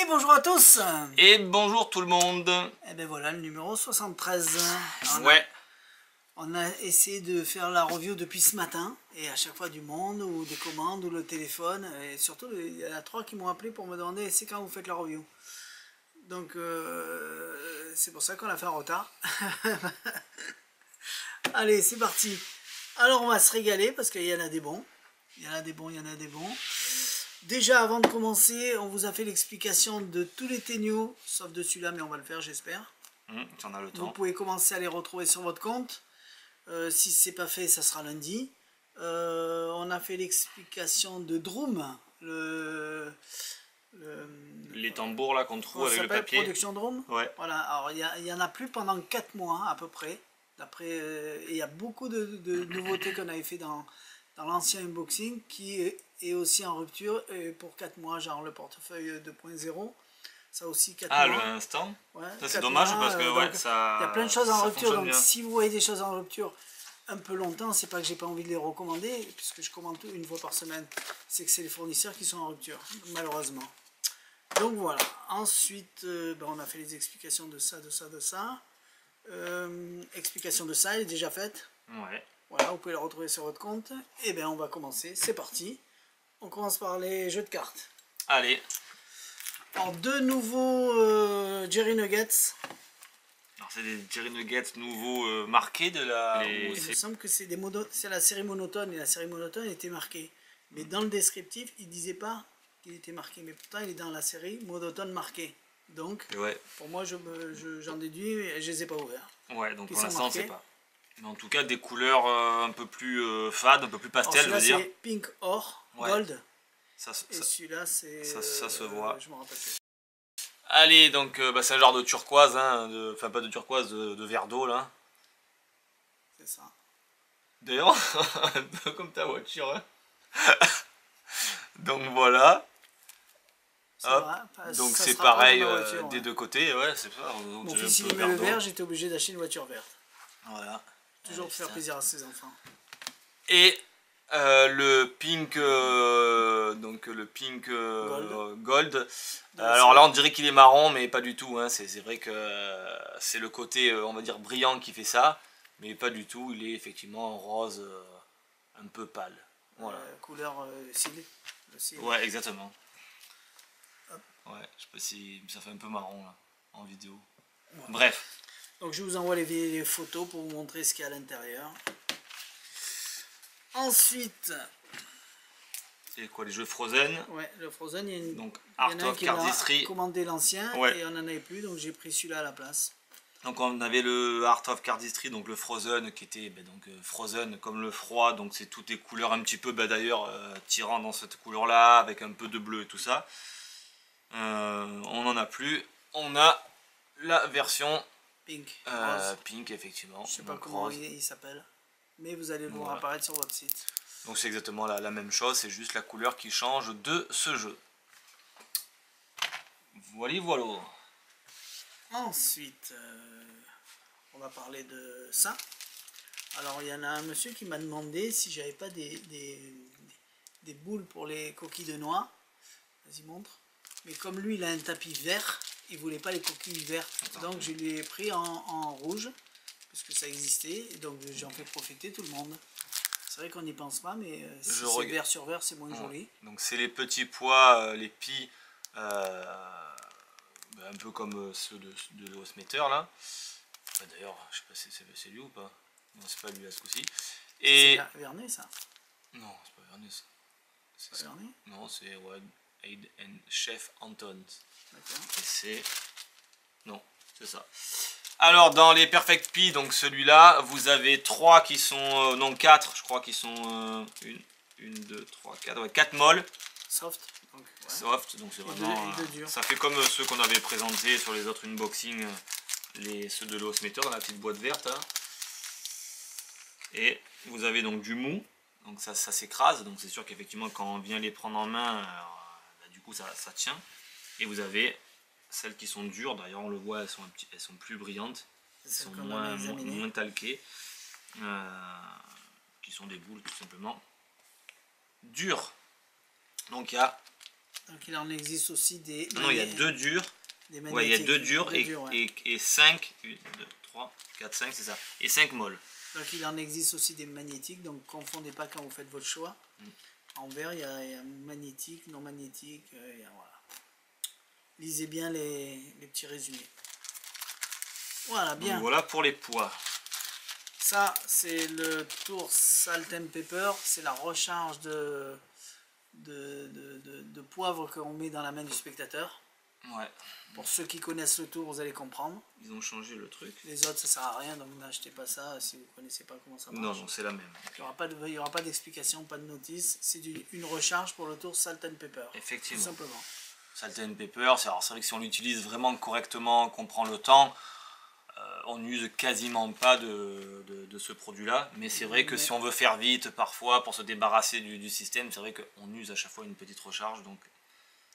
Et bonjour à tous. Et bonjour tout le monde. Et ben voilà le numéro 73. Ouais. On a essayé de faire la review depuis ce matin. Et à chaque fois du monde, ou des commandes, ou le téléphone. Et surtout, il y en a 3 qui m'ont appelé pour me demander c'est quand vous faites la review. Donc c'est pour ça qu'on a fait un retard. Allez, c'est parti. Alors on va se régaler parce qu'il y en a des bons. Il y en a des bons, il y en a des bons. Déjà, avant de commencer, on vous a fait l'explication de tous les Tenio, sauf de celui-là, mais on va le faire, j'espère. Tu en as le temps. Vous pouvez commencer à les retrouver sur votre compte. Si ce n'est pas fait, ça sera lundi. On a fait l'explication de Droom, les tambours là qu'on trouve avec le papier. Production Droom. Ouais. Voilà, alors il y en a plus pendant 4 mois à peu près. D'après, il y a beaucoup de nouveautés qu'on avait fait dans l'ancien unboxing qui est aussi en rupture et pour 4 mois, genre le portefeuille 2.0. Ça aussi 4 mois. Ah, le instant. Ouais, ça c'est dommage parce que ouais, ça. Il y a plein de choses en rupture. Donc bien. si vous voyez des choses en rupture un peu longtemps, c'est pas que j'ai pas envie de les recommander, puisque je commande tout une fois par semaine. C'est que c'est les fournisseurs qui sont en rupture, malheureusement. Donc voilà. Ensuite, on a fait les explications de ça, de ça, de ça. Explication de ça, elle est déjà faite. Ouais. Voilà, vous pouvez la retrouver sur votre compte. Et bien on va commencer, c'est parti. On commence par les jeux de cartes. Allez. Alors deux nouveaux Jerry Nuggets. Alors c'est des Jerry Nuggets nouveaux marqués de la... Il me semble que c'est la série monotone et la série monotone était marquée. Mais dans le descriptif, il ne disait pas qu'il était marqué. Mais pourtant il est dans la série monotone marquée. Donc ouais. Pour moi j'en déduis et je ne les ai pas ouverts. Ouais, donc pour l'instant on ne sait pas. Mais en tout cas des couleurs un peu plus fades, un peu plus pastel, je veux dire. C'est pink or, ouais. Gold. Et celui-là c'est... Ça se voit. Je me rappelle plus. Allez, donc c'est un genre de turquoise, hein, enfin pas de turquoise, de verre d'eau là. C'est ça. D'ailleurs, un peu comme ta voiture. Hein. Donc voilà. Hop. Donc c'est pareil des deux côtés, ouais, c'est ça. Mon fils il aimait le vert, j'étais obligé d'acheter une voiture verte. Voilà. Toujours pour faire plaisir à ses enfants. Et le pink, gold. Alors là on dirait qu'il est marron, mais pas du tout. Hein. C'est vrai que c'est le côté, on va dire, brillant qui fait ça, mais pas du tout. Il est effectivement rose, un peu pâle. Voilà. Couleur cil. Ouais, exactement. Hop. Ouais, je sais pas si ça fait un peu marron là, en vidéo. Ouais. Bref. Donc je vous envoie les photos pour vous montrer ce qu'il y a à l'intérieur. Ensuite, c'est quoi, les jeux Frozen? Ouais, le Frozen, il y a une, donc Art of Cardistry. J'ai commandé l'ancien ouais. Et on n'en avait plus, donc j'ai pris celui-là à la place. Donc on avait le Art of Cardistry, donc le Frozen qui était Frozen comme le froid, donc c'est toutes les couleurs un petit peu d'ailleurs tirant dans cette couleur là, avec un peu de bleu et tout ça. On n'en a plus, on a la version pink, pink effectivement. Je sais pas comment il s'appelle, mais vous allez le voir apparaître sur votre site. Donc c'est exactement la même chose, c'est juste la couleur qui change de ce jeu. Voilà, voilà. Ensuite, on va parler de ça. Alors il y en a un monsieur qui m'a demandé si j'avais pas des boules pour les coquilles de noix. Vas-y, montre. Mais comme lui il a un tapis vert, il voulait pas les coquilles vertes. Donc je lui ai pris en rouge, parce que ça existait, et donc j'en fais profiter tout le monde. C'est vrai qu'on n'y pense pas, mais si c'est vert sur vert, c'est moins joli. Donc c'est les petits pois, les pies, un peu comme ceux de l'osmetteur là. D'ailleurs, je sais pas si c'est lui ou pas. Non, c'est pas lui à ce coup-ci. Et c'est Vernet ça? Non, c'est pas Vernet ça. C'est Vernet? Non, c'est Aid and Chef Anton. D'accord. Et c'est... Non, c'est ça. Alors dans les Perfect Pie, donc celui-là, vous avez 3 qui sont... non, 4 je crois qui sont... 1, 2, 3, 4. Ouais, 4 molles. Soft. Donc, ouais. Soft, donc c'est vraiment... ça fait comme ceux qu'on avait présentés sur les autres unboxings, ceux de l'osmetteur dans la petite boîte verte. Hein. Et vous avez donc du mou, donc ça s'écrase, donc c'est sûr qu'effectivement quand on vient les prendre en main, du coup ça tient. Et vous avez celles qui sont dures, d'ailleurs on le voit, elles sont plus brillantes, elles sont moins talquées, qui sont des boules tout simplement dures. Donc il y a Donc il en existe aussi des... Non, il y a 2 durs. Ouais, il y a 2 durs et 5, 1, 2, 3, 4, 5, c'est ça. Et 5 molles. Donc il en existe aussi des magnétiques, donc confondez pas quand vous faites votre choix. En vert, il y a magnétique, non magnétique, voilà. Lisez bien les petits résumés. Voilà, bien. Donc voilà pour les poids. Ça, c'est le tour Salt and Pepper, c'est la recharge de poivre qu'on met dans la main du spectateur. Ouais. Pour ceux qui connaissent le tour, vous allez comprendre. Ils ont changé le truc. Les autres, ça sert à rien, donc n'achetez pas ça si vous ne connaissez pas comment ça marche. Non, c'est la même. Il n'y aura pas d'explication, pas de notice. C'est une recharge pour le tour Salt and Pepper. Effectivement. Tout simplement. Salt and Pepper, c'est vrai que si on l'utilise vraiment correctement, qu'on prend le temps, on n'use quasiment pas de ce produit-là. Mais c'est vrai que si on veut faire vite, parfois, pour se débarrasser du système, c'est vrai qu'on use à chaque fois une petite recharge. Donc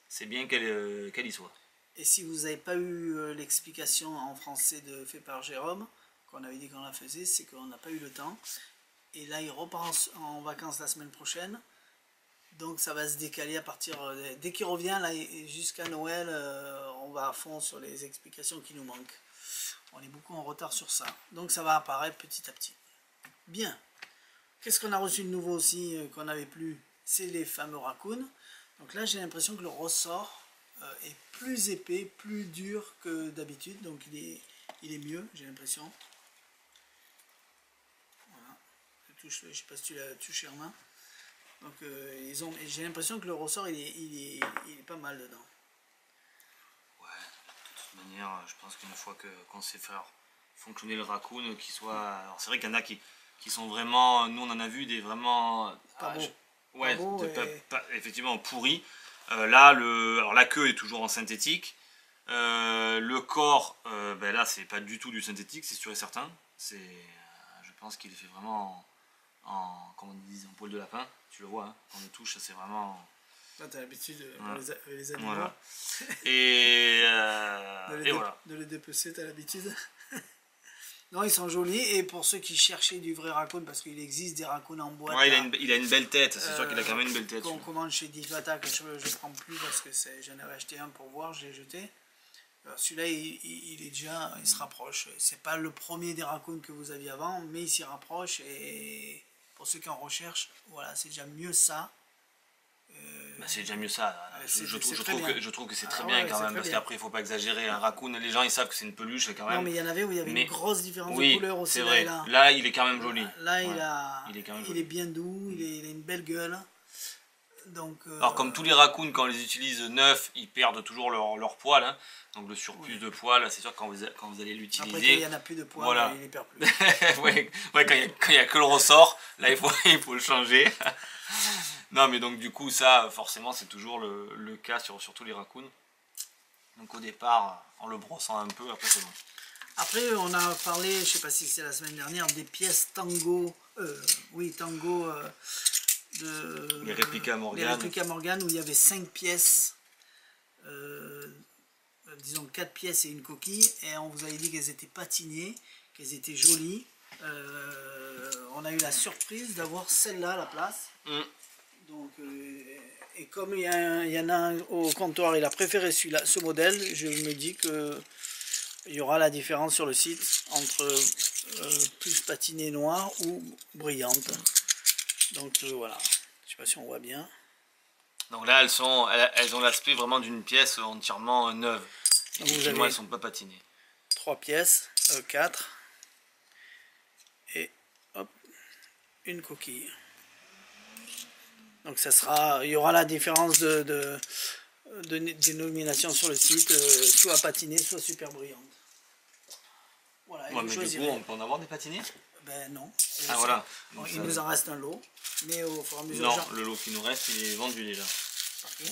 c'est bien qu'elle y soit. Et si vous n'avez pas eu l'explication en français fait par Jérôme, qu'on avait dit qu'on la faisait, c'est qu'on n'a pas eu le temps. Et là, il repart en vacances la semaine prochaine. Donc ça va se décaler à partir... dès qu'il revient, là, jusqu'à Noël, on va à fond sur les explications qui nous manquent. On est beaucoup en retard sur ça. Donc ça va apparaître petit à petit. Bien. Qu'est-ce qu'on a reçu de nouveau aussi qu'on n'avait plus? C'est les fameux raccoons. Donc là, j'ai l'impression que le ressort est plus épais, plus dur que d'habitude. Donc il est mieux, j'ai l'impression. Voilà. Je ne sais pas si tu l'as touché en main. Donc j'ai l'impression que le ressort il est pas mal dedans. Ouais, de toute manière, je pense qu'une fois qu'on sait faire fonctionner le raccoon, qu'il soit... Alors c'est vrai qu'il y en a qui sont vraiment... Nous on en a vu des vraiment... Pas beau. Ouais, pas beau effectivement pourris. Là, alors la queue est toujours en synthétique. Le corps, ben là c'est pas du tout du synthétique, c'est sûr et certain. Je pense qu'il est fait vraiment comment on dit, en poil de lapin. Tu le vois, hein, quand on le touche, c'est vraiment... Là, tu as l'habitude les animaux. Voilà. Et voilà. De les dépecer, tu as l'habitude. Non, ils sont jolis. Et pour ceux qui cherchaient du vrai raccoon, parce qu'il existe des raccoons en boîte. Ouais, il a une belle tête, c'est sûr qu'il a quand même une belle tête. Qu'on commande chez Divata, que je ne prends plus parce que j'en avais acheté un pour voir, je l'ai jeté. Celui-là, il est déjà, il se rapproche. C'est pas le premier des raccoons que vous aviez avant, mais il s'y rapproche. Et pour ceux qui en recherchent, voilà, c'est déjà mieux ça. Bah, c'est déjà mieux ça. Je trouve que c'est très bien ouais, quand même, parce qu'après il ne faut pas exagérer. Un raccoon, les gens ils savent que c'est une peluche quand même. Non, mais il y en avait où il y avait une grosse différence de couleur aussi. C'est vrai. Là, il est quand même joli. Là, il est bien doux, il a une belle gueule. Donc, alors comme tous les raccoons, quand on les utilise neufs, ils perdent toujours leur poil. Hein. Donc le surplus de poil, c'est sûr que quand vous allez l'utiliser... Après, quand il n'y en a plus de poil, voilà. il les perd plus. ouais, quand il n'y a que le ressort, là il faut le changer. Non mais donc du coup ça forcément c'est toujours le cas sur tous les raccoons. Donc au départ en le brossant un peu, après c'est bon. Après on a parlé, je sais pas si c'est la semaine dernière, des pièces Tango, Tango les Replica Morgan. Les Replica Morgan où il y avait 5 pièces, disons 4 pièces et une coquille, et on vous avait dit qu'elles étaient patinées, qu'elles étaient jolies. On a eu la surprise d'avoir celle-là à la place. Donc, et comme il y en a un au comptoir, il a préféré ce modèle, je me dis que il y aura la différence sur le site entre plus patinée noire ou brillante. Donc voilà, je sais pas si on voit bien. Donc là elles ont l'aspect vraiment d'une pièce entièrement neuve. Effectivement elles ne sont pas patinées. 3 pièces, 4 et hop, une coquille. Donc il y aura la différence de dénomination sur le site, soit patinée, soit super brillante. Voilà, ouais, mais du coup, on peut en avoir des patinés? Ben non. Ah voilà. Donc, il nous en reste un lot, mais au fur et à mesure... Non, le lot qui nous reste, il est vendu déjà.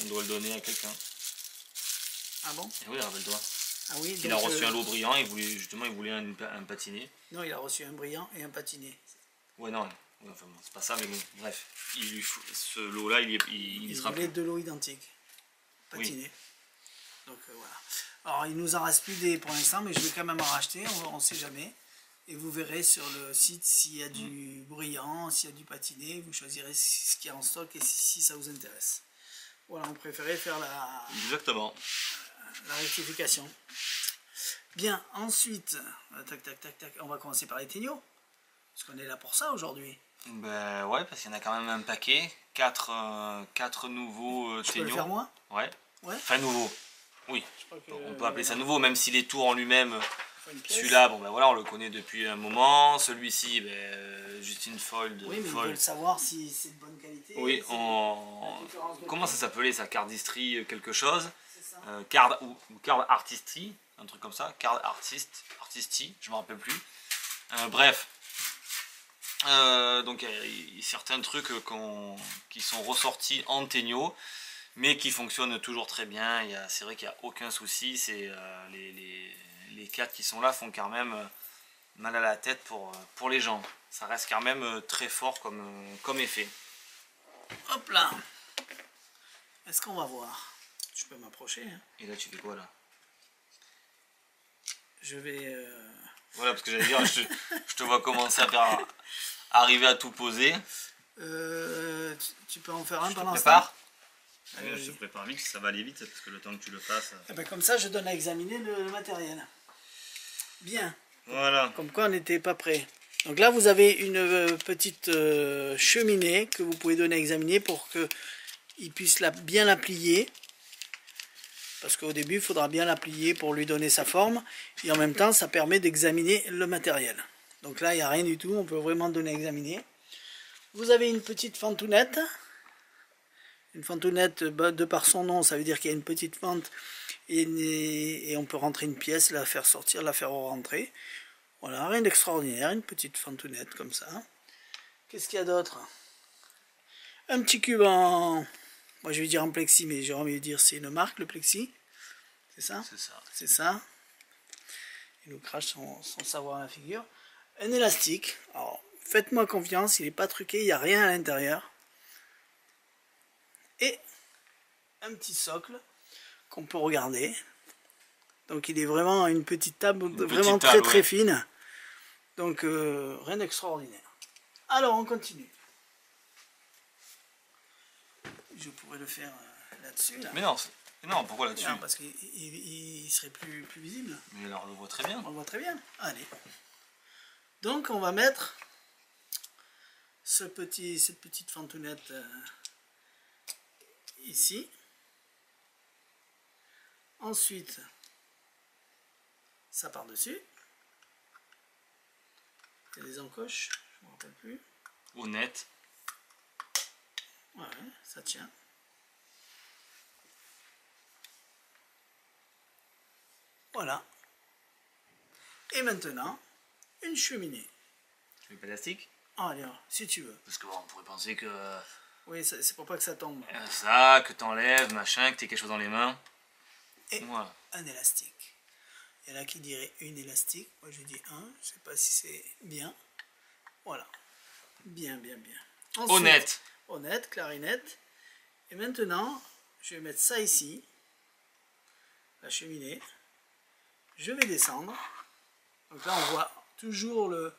On doit le donner à quelqu'un. Ah bon? Et oui, rappelle-toi. Ah oui, il a reçu un lot brillant, il voulait un patiné. Non, il a reçu un brillant et un patiné. Ouais, non. Ouais, enfin, bon, c'est pas ça, mais bon, bref. Ce lot-là, il sera plus. Il voulait 2 lots identiques. Patinés. Oui. Donc voilà. Alors, il nous en reste plus pour l'instant, mais je vais quand même en racheter, on ne sait jamais. Et vous verrez sur le site s'il y a du brillant, s'il y a du patiné, vous choisirez ce qu'il y a en stock et si ça vous intéresse. Voilà, on préférait faire Exactement. la rectification. Bien, ensuite, tac, tac, tac, tac, on va commencer par les téniaux. Parce qu'on est là pour ça aujourd'hui. Ben ouais, parce qu'il y en a quand même un paquet. 4 nouveaux Je peux le téniaux. faire moi? Ouais. Ouais. Enfin nouveau. Oui. Je crois que, On peut appeler ça nouveau, même si les tours en lui-même, une pièce. celui-là, bon ben voilà, on le connaît depuis un moment. Celui-ci, Justine Fold. Oui, mais ils Fold. veulent savoir si c'est de bonne qualité. Oui, comment ça s'appelait ça? Cardistry quelque chose. C'est ça. Card ou Card Artistry, un truc comme ça. Card Artisty, je me rappelle plus. Bref. Donc il y a certains trucs qui sont ressortis en ténio, mais qui fonctionnent toujours très bien. C'est vrai qu'il n'y a aucun souci. C'est les 4 qui sont là font quand même mal à la tête pour les gens. Ça reste quand même très fort comme effet. Hop là. Est-ce qu'on va voir? Je peux m'approcher. Hein. Et là tu fais quoi là? Je vais... Voilà, parce que j'allais dire, je te vois commencer à arriver à tout poser. tu peux en faire un pendant ce ce temps. Je te prépare vite, ça va aller vite, parce que le temps que tu le fasses... Et ben comme ça, je donne à examiner le matériel. Bien. Voilà. Comme quoi, on n'était pas prêt. Donc là, vous avez une petite cheminée que vous pouvez donner à examiner pour qu'il puisse bien la plier. Parce qu'au début, il faudra bien la plier pour lui donner sa forme. Et en même temps, ça permet d'examiner le matériel. Donc là, il n'y a rien du tout. On peut vraiment donner à examiner. Vous avez une petite fentounette. Une fentounette, de par son nom, ça veut dire qu'il y a une petite fente. Et on peut rentrer une pièce, la faire sortir, la faire rentrer. Voilà, rien d'extraordinaire. Une petite fentounette comme ça. Qu'est-ce qu'il y a d'autre? Un petit cube en... Moi je vais dire en plexi, mais j'ai envie de dire c'est une marque, le plexi. C'est ça? C'est ça. C'est ça. Il nous crache sans savoir la figure. Un élastique. Alors, faites-moi confiance, il n'est pas truqué, il n'y a rien à l'intérieur. Et un petit socle qu'on peut regarder. Donc il est vraiment une petite table, vraiment très fine. Donc rien d'extraordinaire. Alors on continue. Je pourrais le faire là-dessus. Là. Mais non, pourquoi là-dessus? Parce qu'il serait plus visible. Mais alors on le voit très bien. On le voit très bien. Allez. Donc on va mettre cette petite fentounette ici. Ensuite, ça par-dessus. Il y a des encoches, je ne me rappelle plus. Honnête. Ouais, ça tient. Voilà. Et maintenant, une cheminée. Tu veux pas d'élastique? Ah, allez, si tu veux. Parce que bon, on pourrait penser que... Oui, c'est pour pas que ça tombe. Ça, que t'enlèves, machin, que t'aies quelque chose dans les mains. Et voilà. Un élastique. Il y en a qui diraient une élastique. Moi, je dis un. Je sais pas si c'est bien. Voilà. Bien. Ensuite, honnête. Honnête, clarinette. Et maintenant, je vais mettre ça ici. La cheminée. Je vais descendre. Donc là, on voit toujours le...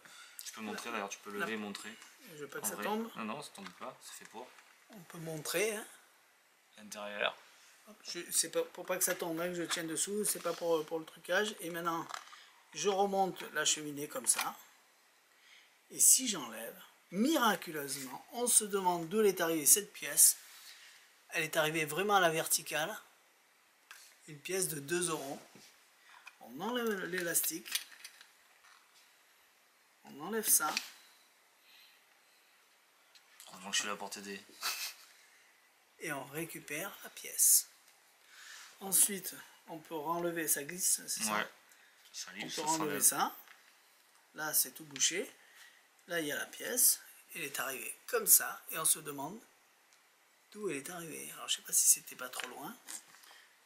Tu peux montrer d'ailleurs, tu peux lever et montrer. Je veux pas que ça tombe. Non, ça tombe pas, c'est fait pour. On peut montrer. Hein. L'intérieur. C'est pour pas que ça tombe, hein, que je tienne dessous. C'est pas pour le trucage. Et maintenant, je remonte la cheminée comme ça. Et si j'enlève, miraculeusement, on se demande d'où elle est arrivée cette pièce. Elle est arrivée vraiment à la verticale. Une pièce de 2 €. On enlève l'élastique. On enlève ça. Heureusement que je suis là pour t'aider. Et on récupère la pièce. Ensuite, on peut enlever, ça glisse, c'est ça? Ouais. Ça on peut enlever ça. Là, c'est tout bouché. Là, il y a la pièce. Elle est arrivée comme ça. Et on se demande d'où elle est arrivée. Alors, je sais pas si c'était pas trop loin.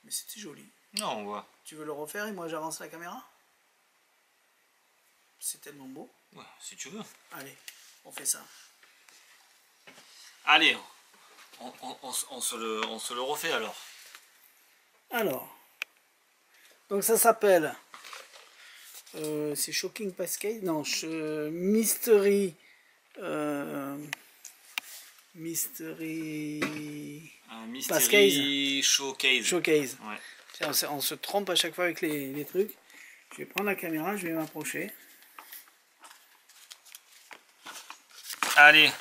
Mais c'était joli. Non, on voit. Tu veux le refaire et moi j'avance la caméra? C'est tellement beau. Ouais, si tu veux. Allez, on fait ça. Allez, on se le refait alors. Alors, donc ça s'appelle, c'est Shocking Cascade, non, Mystery, Mystery Mystery Showcase. Showcase. Ouais. On se trompe à chaque fois avec les trucs. Je vais prendre la caméra, je vais m'approcher. Allez,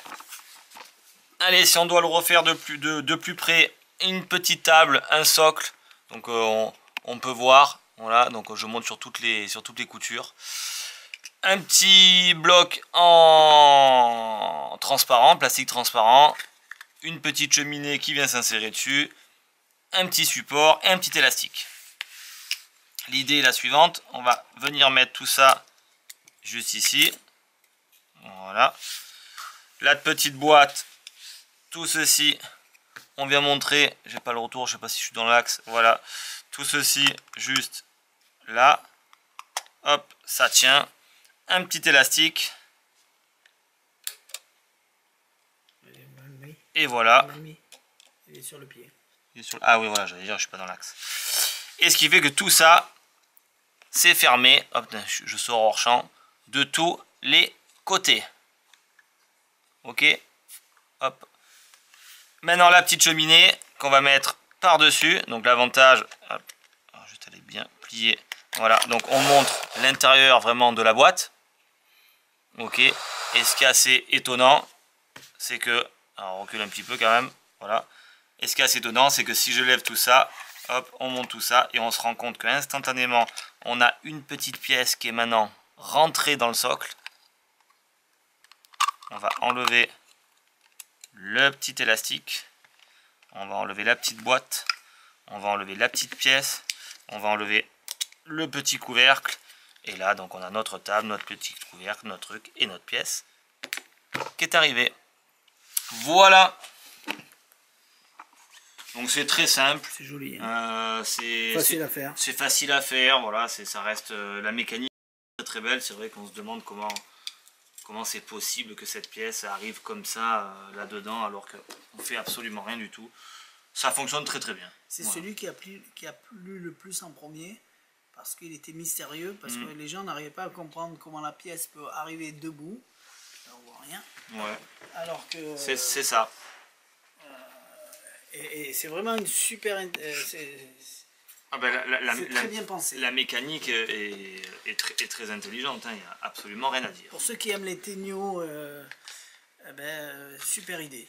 si on doit le refaire de plus près, une petite table, un socle, donc on peut voir, voilà, donc je monte sur toutes les coutures. Un petit bloc en transparent, plastique transparent, une petite cheminée qui vient s'insérer dessus, un petit support et un petit élastique. L'idée est la suivante, on va venir mettre tout ça juste ici, voilà. La petite boîte, tout ceci, on vient montrer, j'ai pas le retour, je sais pas si je suis dans l'axe, voilà, tout ceci juste là, hop, ça tient, un petit élastique, et voilà. Il est sur le pied. Ah oui, voilà, j'allais dire, je suis pas dans l'axe. Et ce qui fait que tout ça, c'est fermé, hop, je sors hors champ, de tous les côtés. Ok, hop. Maintenant la petite cheminée qu'on va mettre par dessus. Donc l'avantage, juste aller bien plier. Voilà, donc on montre l'intérieur vraiment de la boîte. Ok, et ce qui est assez étonnant, c'est que, alors on recule un petit peu quand même. Voilà, et ce qui est assez étonnant, c'est que si je lève tout ça, hop, on monte tout ça et on se rend compte qu'instantanément, on a une petite pièce qui est maintenant rentrée dans le socle. On va enlever le petit élastique, on va enlever la petite boîte, on va enlever la petite pièce, on va enlever le petit couvercle, et là donc on a notre table, notre petit couvercle, notre truc et notre pièce qui est arrivée. Voilà. Donc c'est très simple. C'est joli. Hein. C'est facile à faire. C'est facile à faire, voilà, ça reste la mécanique très très belle. C'est vrai qu'on se demande comment c'est possible que cette pièce arrive comme ça là-dedans alors qu'on fait absolument rien du tout. Ça fonctionne très très bien. C'est voilà. Celui qui a plu le plus en premier parce qu'il était mystérieux, parce que les gens n'arrivaient pas à comprendre comment la pièce peut arriver debout. Là, on voit rien. Ouais. Alors que... c'est ça. Et c'est vraiment une super... c'est très bien pensé. La mécanique est très intelligente, il n'y a absolument rien à dire. Pour ceux qui aiment les ténios, super idée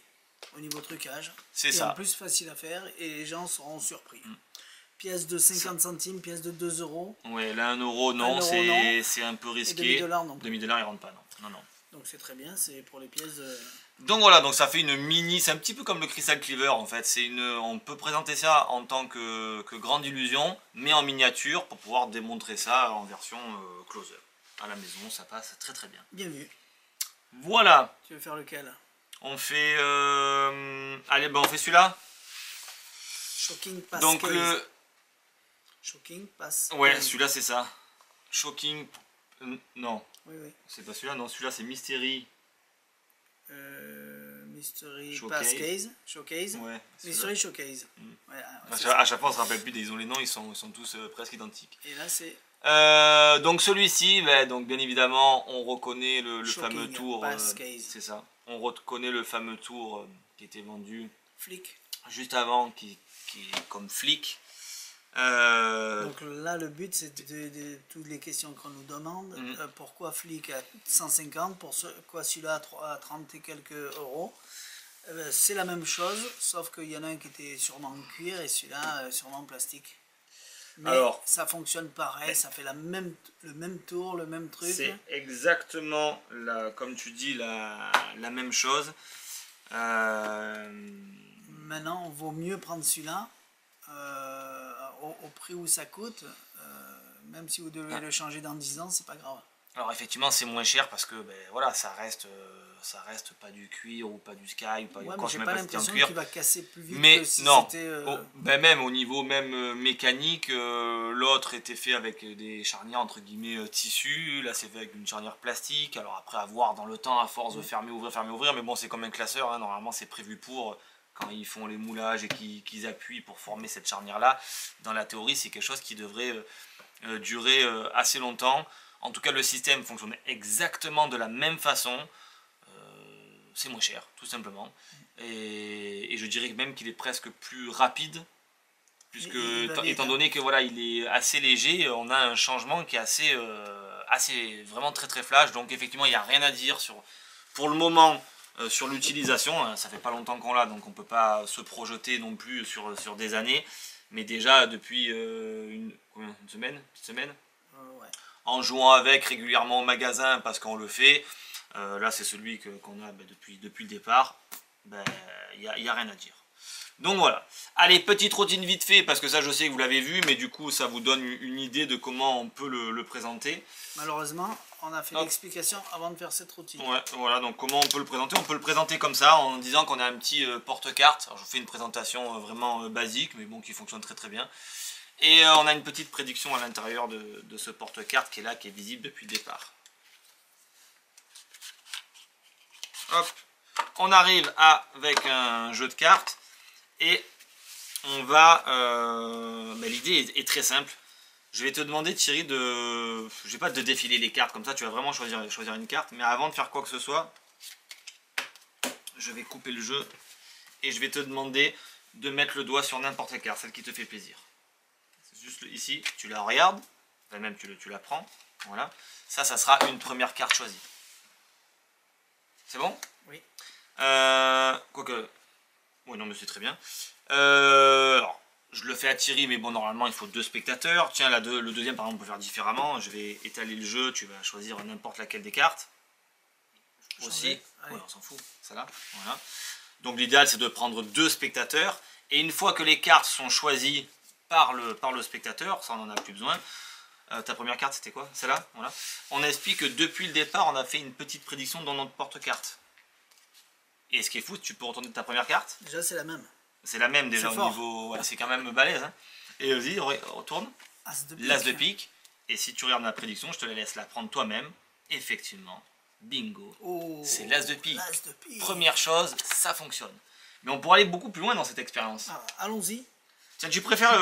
au niveau trucage. C'est ça. En plus facile à faire et les gens seront surpris. Pièce de 50 centimes, pièce de 2 euros. Ouais, là 1 euro, non, c'est un peu risqué. $2 non. $2 ils rentrent pas, non. Donc c'est très bien, c'est pour les pièces de... Donc voilà, donc ça fait une mini, c'est un petit peu comme le Crystal Cleaver en fait, on peut présenter ça en tant que grande illusion, mais en miniature pour pouvoir démontrer ça en version closer. À la maison, ça passe très très bien. Bien vu. Voilà. Tu veux faire lequel? On fait... Allez, on fait celui-là. Shocking Pass. Donc case. Shocking Pass. Ouais, celui-là c'est ça. Shocking... non. Oui. C'est pas celui-là, non, celui-là c'est Mystery... Mystery Showcase. Pass Case. Showcase. Ouais, Mystery Showcase. Ouais, à chaque fois on se rappelle plus les noms, ils sont tous presque identiques. Et là c'est... donc celui-ci, donc bien évidemment on reconnaît le fameux tour. C'est ça. On reconnaît le fameux tour qui était vendu Flick. Juste avant, qui est comme Flick. Donc là le but c'est de toutes les questions qu'on nous demande. Pourquoi Flick à 150, pourquoi celui-là à 30 et quelques euros. C'est la même chose, sauf qu'il y en a un qui était sûrement en cuir et celui-là sûrement en plastique. Mais alors, ça fonctionne pareil, ça fait le même tour, le même truc. C'est exactement, comme tu dis, la même chose. Maintenant, vaut mieux prendre celui-là au prix où ça coûte. Même si vous devez le changer dans 10 ans, c'est pas grave. Alors effectivement, c'est moins cher parce que voilà, ça reste pas du cuir ou pas du sky ou pas. Ouais, mais j'ai pas l'impression qu'il va casser plus vite mais que si non, c'était... même au niveau mécanique, l'autre était fait avec des charnières entre guillemets tissu, là c'est fait avec une charnière plastique. Alors après à voir dans le temps à force de fermer ouvrir, mais bon c'est comme un classeur, hein, normalement c'est prévu pour quand ils font les moulages et qu'ils appuient pour former cette charnière là. Dans la théorie c'est quelque chose qui devrait durer assez longtemps. En tout cas, le système fonctionne exactement de la même façon. c'est moins cher, tout simplement. Et je dirais même qu'il est presque plus rapide, puisque étant donné que voilà, il est assez léger, on a un changement qui est assez vraiment très très flash. Donc effectivement, il n'y a rien à dire pour le moment sur l'utilisation. Ça fait pas longtemps qu'on l'a, donc on peut pas se projeter non plus sur des années. Mais déjà depuis une semaine, petite semaine, ouais. En jouant avec régulièrement au magasin parce qu'on le fait. Là, c'est celui qu'on a depuis le départ. Il n'y a rien à dire. Donc voilà. Allez, petite routine vite fait, parce que ça, je sais que vous l'avez vu, mais du coup, ça vous donne une idée de comment on peut le présenter. Malheureusement, on a fait l'explication avant de faire cette routine. Ouais, voilà, donc comment on peut le présenter? On peut le présenter comme ça, en disant qu'on a un petit porte-carte. Alors, je vous fais une présentation vraiment basique, mais bon, qui fonctionne très très bien. Et on a une petite prédiction à l'intérieur de ce porte-carte qui est là, qui est visible depuis le départ. Hop, on arrive avec un jeu de cartes et on va... l'idée est très simple. Je vais te demander, Thierry, je vais pas te défiler les cartes comme ça, tu vas vraiment choisir une carte. Mais avant de faire quoi que ce soit, je vais couper le jeu et je vais te demander de mettre le doigt sur n'importe quelle carte, celle qui te fait plaisir. C'est juste ici, tu la regardes, enfin même tu la prends, voilà. Ça sera une première carte choisie. C'est bon? Oui. Quoique... Oui, non, mais c'est très bien. Alors, je le fais à Thierry, mais bon, normalement, il faut 2 spectateurs. Tiens, le deuxième, par exemple, on peut faire différemment. Je vais étaler le jeu, tu vas choisir n'importe laquelle des cartes. Aussi. Oui, on s'en fout, ça là. Voilà. Donc, l'idéal, c'est de prendre 2 spectateurs. Et une fois que les cartes sont choisies par le spectateur, ça, on n'en a plus besoin. Ta première carte, c'était quoi? Celle-là, voilà. On explique que depuis le départ, on a fait une petite prédiction dans notre porte-carte. Et ce qui est fou, tu peux retourner ta première carte. Déjà, c'est la même. C'est la même déjà au niveau... Ouais, c'est quand même balèze. Hein. Et vas-y, retourne. L'As de pique. Et si tu regardes ma prédiction, je te la laisse la prendre toi-même. Effectivement, bingo. Oh, c'est l'As de pique. L'As de pique. Première chose, ça fonctionne. Mais on pourrait aller beaucoup plus loin dans cette expérience. Allons-y. Tiens, tu préfères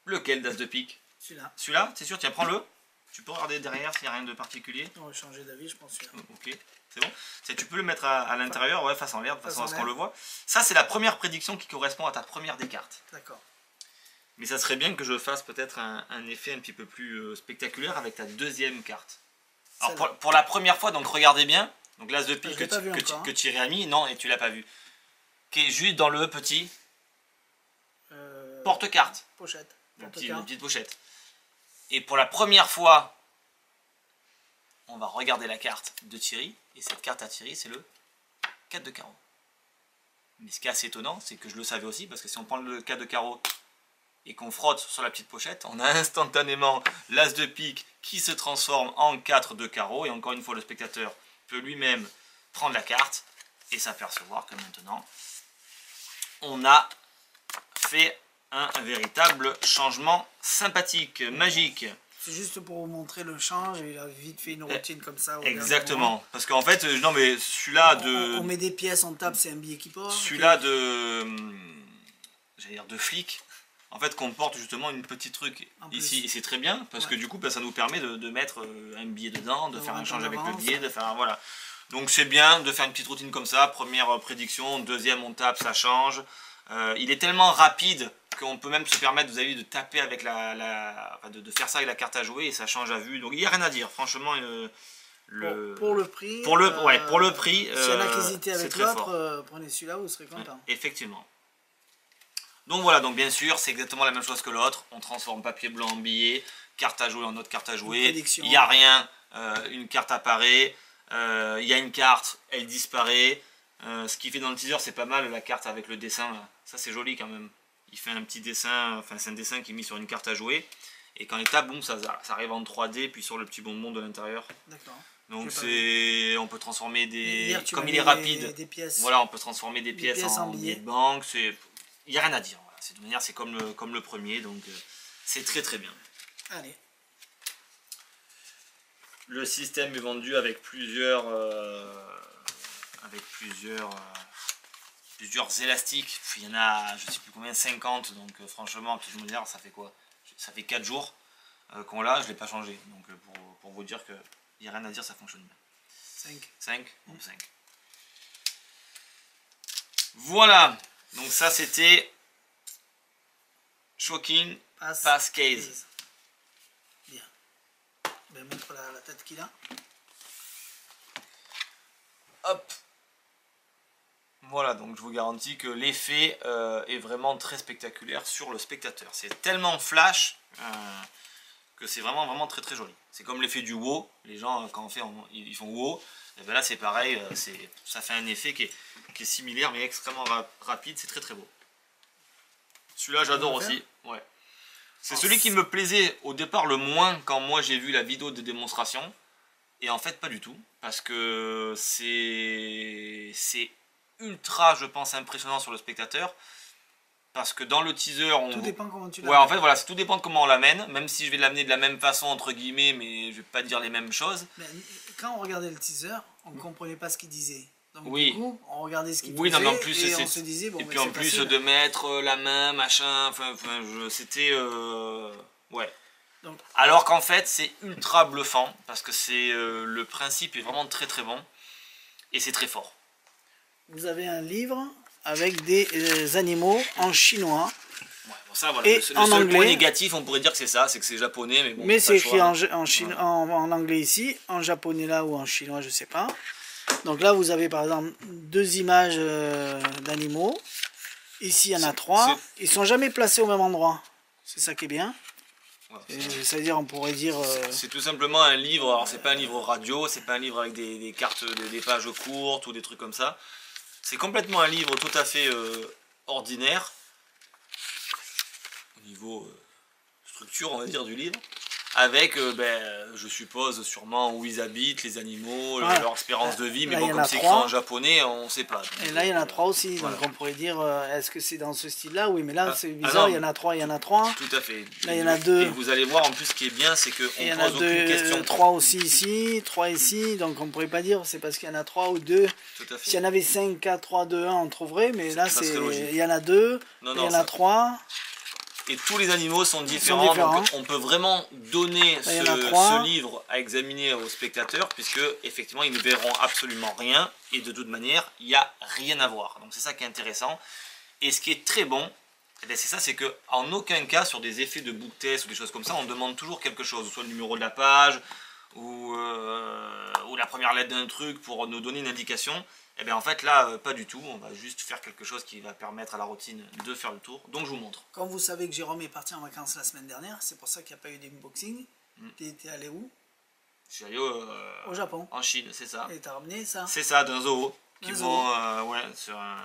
lequel d'As de pique? Celui-là. Celui-là, c'est sûr, tiens, prends-le. Tu peux regarder derrière s'il n'y a rien de particulier. On va changer d'avis, je pense. Ok, c'est bon. Tu peux le mettre à l'intérieur, ouais, face en l'air, de façon à ce qu'on le voit. Ça, c'est la première prédiction qui correspond à ta première des cartes. D'accord. Mais ça serait bien que je fasse peut-être un effet un petit peu plus spectaculaire avec ta deuxième carte. Alors pour la première fois, donc regardez bien. Donc l'As de pique que Thierry a mis, non, et tu l'as pas vu. Qui est juste dans le petit porte-carte. Pochette. Une petite pochette. Et pour la première fois, on va regarder la carte de Thierry. Et cette carte à Thierry, c'est le 4 de carreau. Mais ce qui est assez étonnant, c'est que je le savais aussi, parce que si on prend le 4 de carreau et qu'on frotte sur la petite pochette, on a instantanément l'As de pique qui se transforme en 4 de carreau. Et encore une fois, le spectateur peut lui-même prendre la carte et s'apercevoir que maintenant, on a fait un véritable changement sympathique, magique. C'est juste pour vous montrer le change, il a vite fait une routine comme ça. Exactement, parce qu'en fait, non mais celui-là on met des pièces, on tape, c'est un billet qui porte. Celui-là j'allais dire de flic, en fait comporte justement une petite truc ici, et c'est très bien, parce que du coup, ça nous permet de mettre un billet dedans, de faire un change avec le billet, de faire voilà. Donc c'est bien de faire une petite routine comme ça, première prédiction, deuxième on tape, ça change. Il est tellement rapide qu'on peut même se permettre, vous avez vu, de taper avec de faire ça avec la carte à jouer et ça change à vue. Donc il n'y a rien à dire, franchement. Pour le prix. Pour le prix. S'il y en a qui hésitaient avec l'autre, prenez celui-là, vous serez content. Ouais, effectivement. Donc voilà, donc bien sûr, c'est exactement la même chose que l'autre. On transforme papier blanc en billet, carte à jouer en autre carte à jouer. Il n'y a rien, une carte apparaît, il y a une carte, elle disparaît. Ce qu'il fait dans le teaser, c'est pas mal, la carte avec le dessin, là. Ça c'est joli quand même. Il fait un petit dessin, enfin c'est un dessin qui est mis sur une carte à jouer. Et quand il tape, boum, ça arrive en 3D, puis sur le petit bonbon de l'intérieur. D'accord. Donc on peut transformer comme il est rapide, des pièces. Voilà, on peut transformer des pièces en billets de banque. Il n'y a rien à dire. Voilà. De toute manière, c'est comme le premier, donc c'est très très bien. Allez. Le système est vendu avec plusieurs élastiques. Il y en a, je ne sais plus combien, 50. Donc franchement, je me dis, ça fait quoi? Ça fait 4 jours qu'on l'a, je ne l'ai pas changé. Donc pour vous dire qu'il n'y a rien à dire, ça fonctionne bien. 5. 5 ? Bon, 5. Voilà, donc ça c'était Shocking Pass Case. Bien. Ben, montre la tête qu'il a. Hop. Voilà, donc je vous garantis que l'effet est vraiment très spectaculaire sur le spectateur. C'est tellement flash que c'est vraiment très très joli. C'est comme l'effet du wow. Les gens quand ils font wow, et bien là c'est pareil, ça fait un effet qui est similaire mais extrêmement rapide. C'est très très beau. Celui-là j'adore aussi. Ouais. C'est celui qui me plaisait au départ le moins quand moi j'ai vu la vidéo de démonstration. Et en fait pas du tout. Parce que c'est ultra, je pense, impressionnant sur le spectateur. Parce que dans le teaser, tout dépend comment tu l'amènes. Ouais, en fait, voilà, tout dépend de comment on l'amène. Même si je vais l'amener de la même façon, entre guillemets, mais je vais pas dire les mêmes choses. Mais quand on regardait le teaser, on ne comprenait pas ce qu'il disait. Donc, oui. Du coup, on regardait ce qu'il faisait, non, mais en plus, et on se disait, bon, et puis en plus, de mettre la main, machin, c'était... ouais. Donc, alors qu'en fait, c'est ultra bluffant, parce que le principe est vraiment très très bon, et c'est très fort. Vous avez un livre avec des animaux en chinois. Ouais, bon, ça, voilà. Et le seul point négatif, on pourrait dire que c'est ça, c'est que c'est japonais, mais bon. Mais c'est écrit en anglais ici, en japonais là ou en chinois, je sais pas. Donc là, vous avez par exemple 2 images d'animaux. Ici, il y en a 3. Ils sont jamais placés au même endroit. C'est ça qui est bien. C'est-à-dire, on pourrait dire... C'est tout simplement un livre, alors c'est pas un livre radio, c'est pas un livre avec des cartes, des pages courtes ou des trucs comme ça. C'est complètement un livre tout à fait ordinaire, au niveau structure, on va dire, du livre, avec, je suppose, sûrement où ils habitent, les animaux, leur espérance de vie, mais là, bon, comme c'est écrit en japonais, on ne sait pas. Donc, et là, il y en a 3 aussi, voilà. Donc on pourrait dire, est-ce que c'est dans ce style-là? Oui, mais là, c'est bizarre, il y en a 3, il y en a 3. Tout à fait. Là, il y en a 2. Et vous allez voir, en plus, ce qui est bien, c'est qu'on pose aucune question. 3 aussi ici, 3 ici, donc on ne pourrait pas dire, c'est parce qu'il y en a 3 ou 2. Tout à fait. S'il y en avait 5, 4, 3, 2, 1, on trouverait, mais là, il y en a 2, il y en a 3. Et tous les animaux sont différents, donc on peut vraiment donner ce livre à examiner aux spectateurs, puisque effectivement ils ne verront absolument rien, et de toute manière il n'y a rien à voir. Donc c'est ça qui est intéressant. Et ce qui est très bon, c'est ça, c'est qu'en aucun cas sur des effets de book test ou des choses comme ça, on demande toujours quelque chose, soit le numéro de la page, ou la première lettre d'un truc pour nous donner une indication. Et bien en fait là, pas du tout, on va juste faire quelque chose qui va permettre à la routine de faire le tour. Donc je vous montre. Comme vous savez que Jérôme est parti en vacances la semaine dernière, c'est pour ça qu'il n'y a pas eu d'unboxing. Tu étais allé où? Je suis allé au Japon. En Chine, c'est ça. Et t'as ramené ça? C'est ça, d'un zoo. Qui vont, ouais, sur un...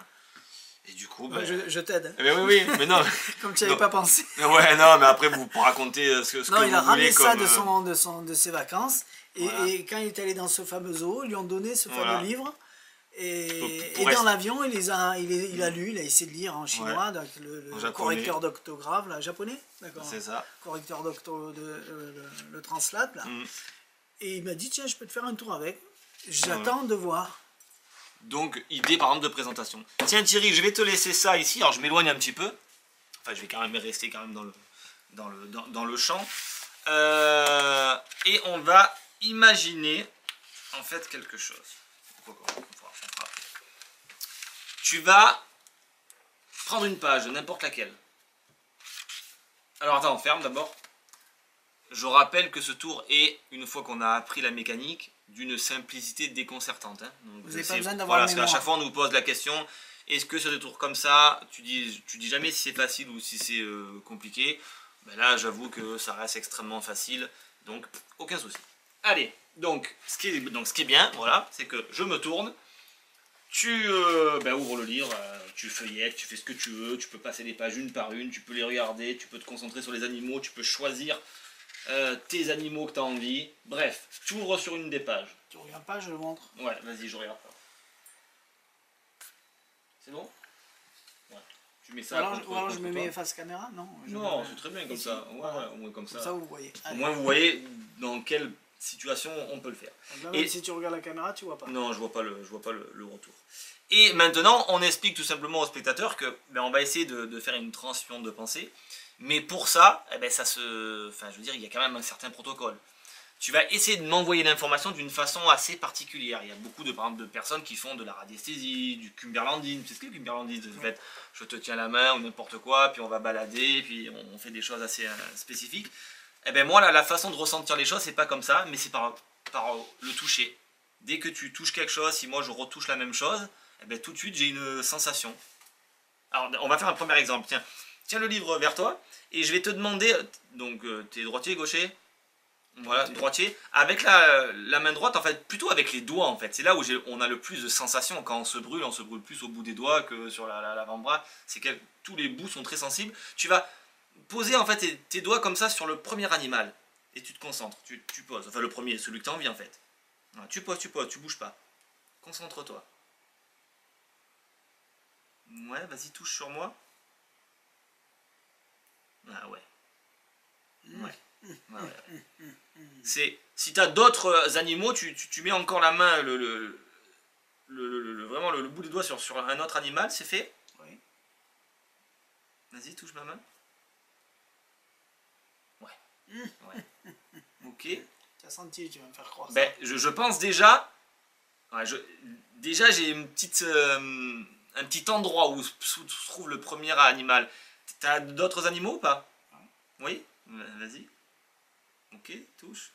Et du coup, je t'aide. Oui, oui, mais non. Comme tu n'y avais pas pensé. Ouais, non, mais après vous raconter ce que vous voulez. Non, il a ramené ça de ses vacances. Et quand il est allé dans ce fameux zoo, ils lui ont donné ce fameux livre. Et dans l'avion, il a lu, il a essayé de lire en chinois, donc le correcteur d'orthographe, là, japonais, d'accord. C'est ça. Correcteur d'orthographe, le translate, là. Et il m'a dit, tiens, je peux te faire un tour avec. J'attends de voir. Donc, idée par exemple de présentation. Tiens Thierry, je vais te laisser ça ici, alors je m'éloigne un petit peu. Enfin, je vais quand même rester quand même dans le champ. Et on va imaginer en fait quelque chose. Tu vas prendre une page, n'importe laquelle. Alors attends, on ferme d'abord. Je rappelle que ce tour est, une fois qu'on a appris la mécanique, d'une simplicité déconcertante. Hein. Donc, vous n'avez pas besoin d'avoir parce qu'à chaque fois on nous pose la question, est-ce que sur des tours comme ça, tu dis jamais si c'est facile ou si c'est compliqué. Ben là j'avoue que ça reste extrêmement facile, donc aucun souci. Allez, donc ce qui est bien, voilà, c'est que je me tourne, tu ouvres le livre, tu feuillettes, tu fais ce que tu veux, tu peux passer les pages une par une, tu peux les regarder, tu peux te concentrer sur les animaux, tu peux choisir tes animaux que tu as envie, bref, tu ouvres sur une des pages. Tu regardes pas, je le montre. Ouais, vas-y, je regarde pas. C'est bon? Ouais. Tu mets ça. Alors je me mets face caméra? Non, c'est très bien comme ça. Ouais, au moins comme ça. Ça vous voyez. Au moins vous voyez dans quelle situation on peut le faire. Et si tu regardes la caméra, tu vois pas. Non, je vois pas le retour. Et maintenant, on explique tout simplement aux spectateurs que on va essayer de faire une transition de pensée. Mais pour ça, il y a quand même un certain protocole. tu vas essayer de m'envoyer l'information d'une façon assez particulière. Il y a beaucoup par exemple, de personnes qui font de la radiesthésie, du cumberlandine. C'est ce que le cumberlandine, en fait, je te tiens la main ou n'importe quoi, puis on va balader, puis on fait des choses assez spécifiques. Et bien moi, là, la façon de ressentir les choses, c'est pas comme ça, mais c'est par le toucher. Dès que tu touches quelque chose, si moi je retouche la même chose, et bien tout de suite j'ai une sensation. Alors on va faire un premier exemple. Tiens le livre vers toi, et je vais te demander, donc tu es droitier, gaucher? Voilà, droitier. Avec la main droite, en fait, plutôt avec les doigts, en fait. C'est là où on a le plus de sensations. Quand on se brûle plus au bout des doigts que sur l'avant-bras. C'est que tous les bouts sont très sensibles. Tu vas poser, en fait, tes doigts comme ça sur le premier animal. Et tu te concentres. Tu poses. Enfin, le premier, celui que tu as envie, en fait. Voilà, tu poses, tu bouges pas. Concentre-toi. Ouais, vas-y, touche sur moi. Ah ouais. Ouais. Si tu as d'autres animaux, tu mets encore la main, vraiment le bout des doigts sur un autre animal, c'est fait? Oui. Vas-y, touche ma main. Ouais. Ok. Tu as senti, tu vas me faire croire ça. Je pense déjà, j'ai une petite, un petit endroit où se trouve le premier animal. Tu as d'autres animaux ou pas? Oui. Vas-y. Ok, touche.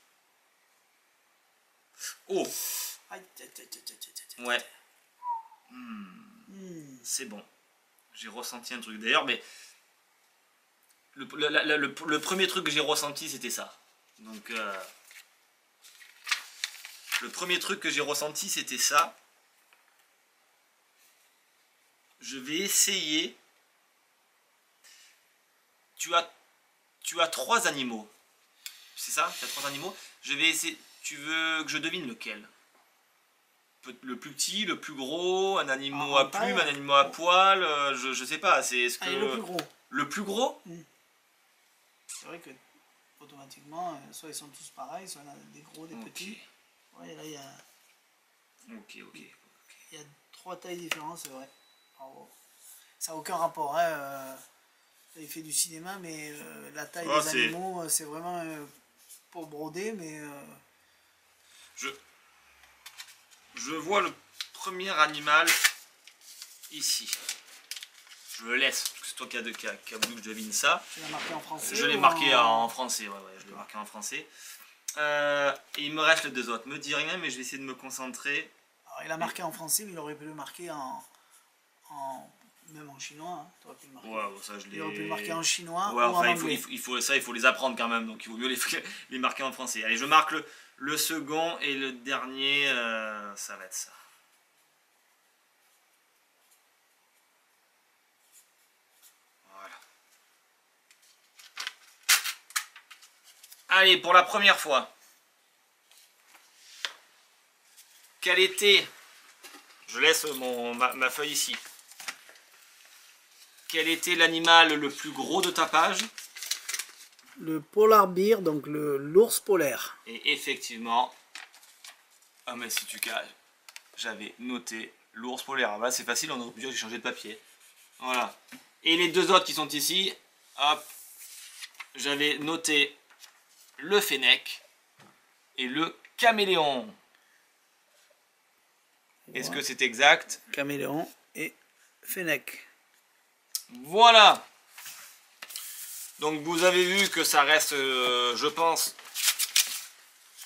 Oh. Ouais. C'est bon. J'ai ressenti un truc. D'ailleurs, mais le premier truc que j'ai ressenti, c'était ça. Donc, le premier truc que j'ai ressenti, c'était ça. Je vais essayer. Tu as 3 animaux. C'est ça? Tu as 3 animaux. Je vais essayer. Tu veux que je devine lequel? Le plus petit, le plus gros, un animal à plumes, un animal à poil, je sais pas. C'est le plus gros. Le plus gros? C'est vrai que automatiquement, soit ils sont tous pareils, soit il y en a des gros, des petits. Ouais, là il y a. Ok. Il y a 3 tailles différentes, c'est vrai. Bravo. Ça n'a aucun rapport, hein. Il fait du cinéma, mais la taille des animaux, c'est vraiment pour broder, mais... Je vois le premier animal ici. Je le laisse, parce que c'est toi qui a voulu que je devine ça. Tu l'as marqué en français? Je l'ai marqué en français, ouais, je l'ai marqué en français. Et il me reste les 2 autres. Me dis rien, mais je vais essayer de me concentrer. Alors, il a marqué en français, mais il aurait pu le marquer même en chinois, hein. Pu le marquer. Ouais, ça, il aurait pu le marquer en chinois ou en anglais. Il faut les apprendre quand même, donc il vaut mieux les marquer en français. Allez, je marque le second et le dernier, ça va être ça. Voilà. Allez, pour la première fois. Quel était... Je laisse ma feuille ici. Quel était l'animal le plus gros de ta page? Le polar bear, donc l'ours polaire. Et effectivement, ah mais si tu caches, j'avais noté l'ours polaire. Là c'est facile, on aurait pu dire que j'ai changé de papier. Voilà. Et les 2 autres qui sont ici, hop, j'avais noté le fennec et le caméléon. Est-ce que c'est exact? Caméléon et fennec. Voilà. Donc vous avez vu que ça reste, je pense,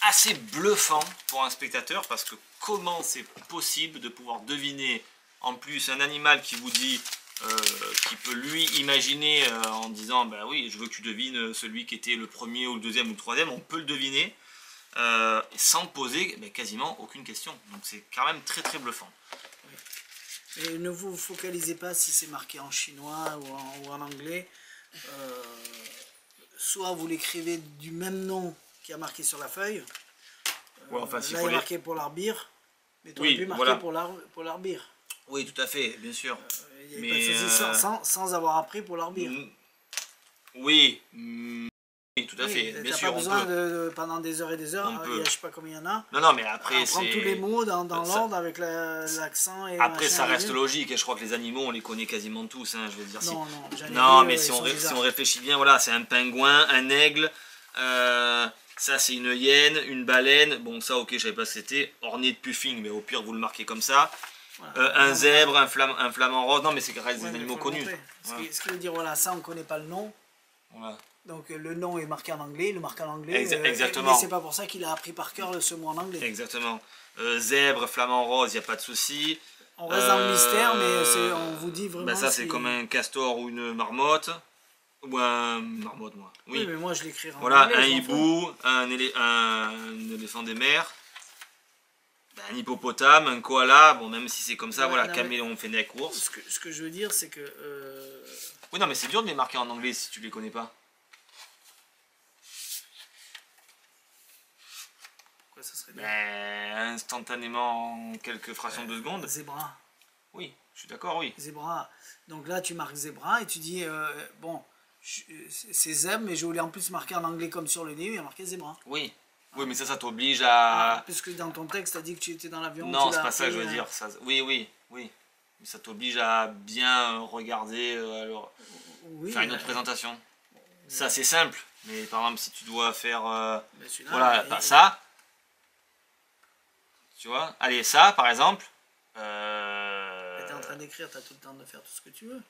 assez bluffant pour un spectateur, parce que comment c'est possible de pouvoir deviner en plus un animal qui vous dit, qui peut lui imaginer en disant bah oui, je veux que tu devines celui qui était le premier ou le deuxième ou le troisième, on peut le deviner sans poser quasiment aucune question. Donc c'est quand même très très bluffant. Et ne vous focalisez pas si c'est marqué en chinois ou en anglais. Soit vous l'écrivez du même nom qui a marqué sur la feuille. Ouais, enfin, là, il est marqué polar bear, mais tu aurais pu marquer polar bear. Oui, tout à fait, bien sûr. Mais sans avoir appris polar bear. Oui, tout à fait, bien sûr. Tu n'as pas besoin pendant des heures et des heures, je ne sais pas combien il y en a. Non, mais après, prendre tous les mots dans l'ordre avec l'accent. Après, ça reste logique, et je crois que les animaux, on les connaît quasiment tous, hein, je veux dire. Non, mais si on réfléchit bien, voilà, c'est un pingouin, un aigle, Ça c'est une hyène, une baleine, bon ça ok je savais pas ce que c'était, orné de puffing, mais au pire vous le marquez comme ça. Voilà. Un zèbre, un flamant rose, non mais c'est des animaux connus. Voilà. Ce qui veut dire, voilà, ça on connaît pas le nom. Voilà. Donc le nom est marqué en anglais, il le marque en anglais. Exactement. Mais c'est pas pour ça qu'il a appris par cœur ce mot en anglais. Exactement. Zèbre, flamant rose, il n'y a pas de souci. On reste dans le mystère, mais on vous dit vraiment... Bah ça c'est comme un castor ou une marmotte. Ou un marmotte, moi. Oui, mais moi je l'écrirai en voilà, anglais. un hibou, un éléphant des mers, un hippopotame, un koala. Bon, même si c'est comme ça, voilà, caméléon, fennec, ours. Ce que je veux dire, c'est que... Oui, non, mais c'est dur de les marquer en anglais si tu les connais pas. Pourquoi ça serait dur? Instantanément, en quelques fractions de secondes. Zébra. Oui, je suis d'accord, oui. Zébra. Donc là, tu marques zébra et tu dis, bon... C'est zèbre, mais je voulais en plus marquer en anglais comme sur le nez, il y a marqué zébra. Oui, oui, mais ça t'oblige à... Puisque dans ton texte, tu as dit que tu étais dans l'avion. Non, c'est pas ça que je veux dire. Ça... Oui. Mais ça t'oblige à bien regarder, faire une autre présentation. Ça, c'est simple. Mais par exemple, si tu dois faire... voilà, pas ça. Tu vois? Allez, ça, par exemple. Tu es en train d'écrire, tu as tout le temps de faire tout ce que tu veux.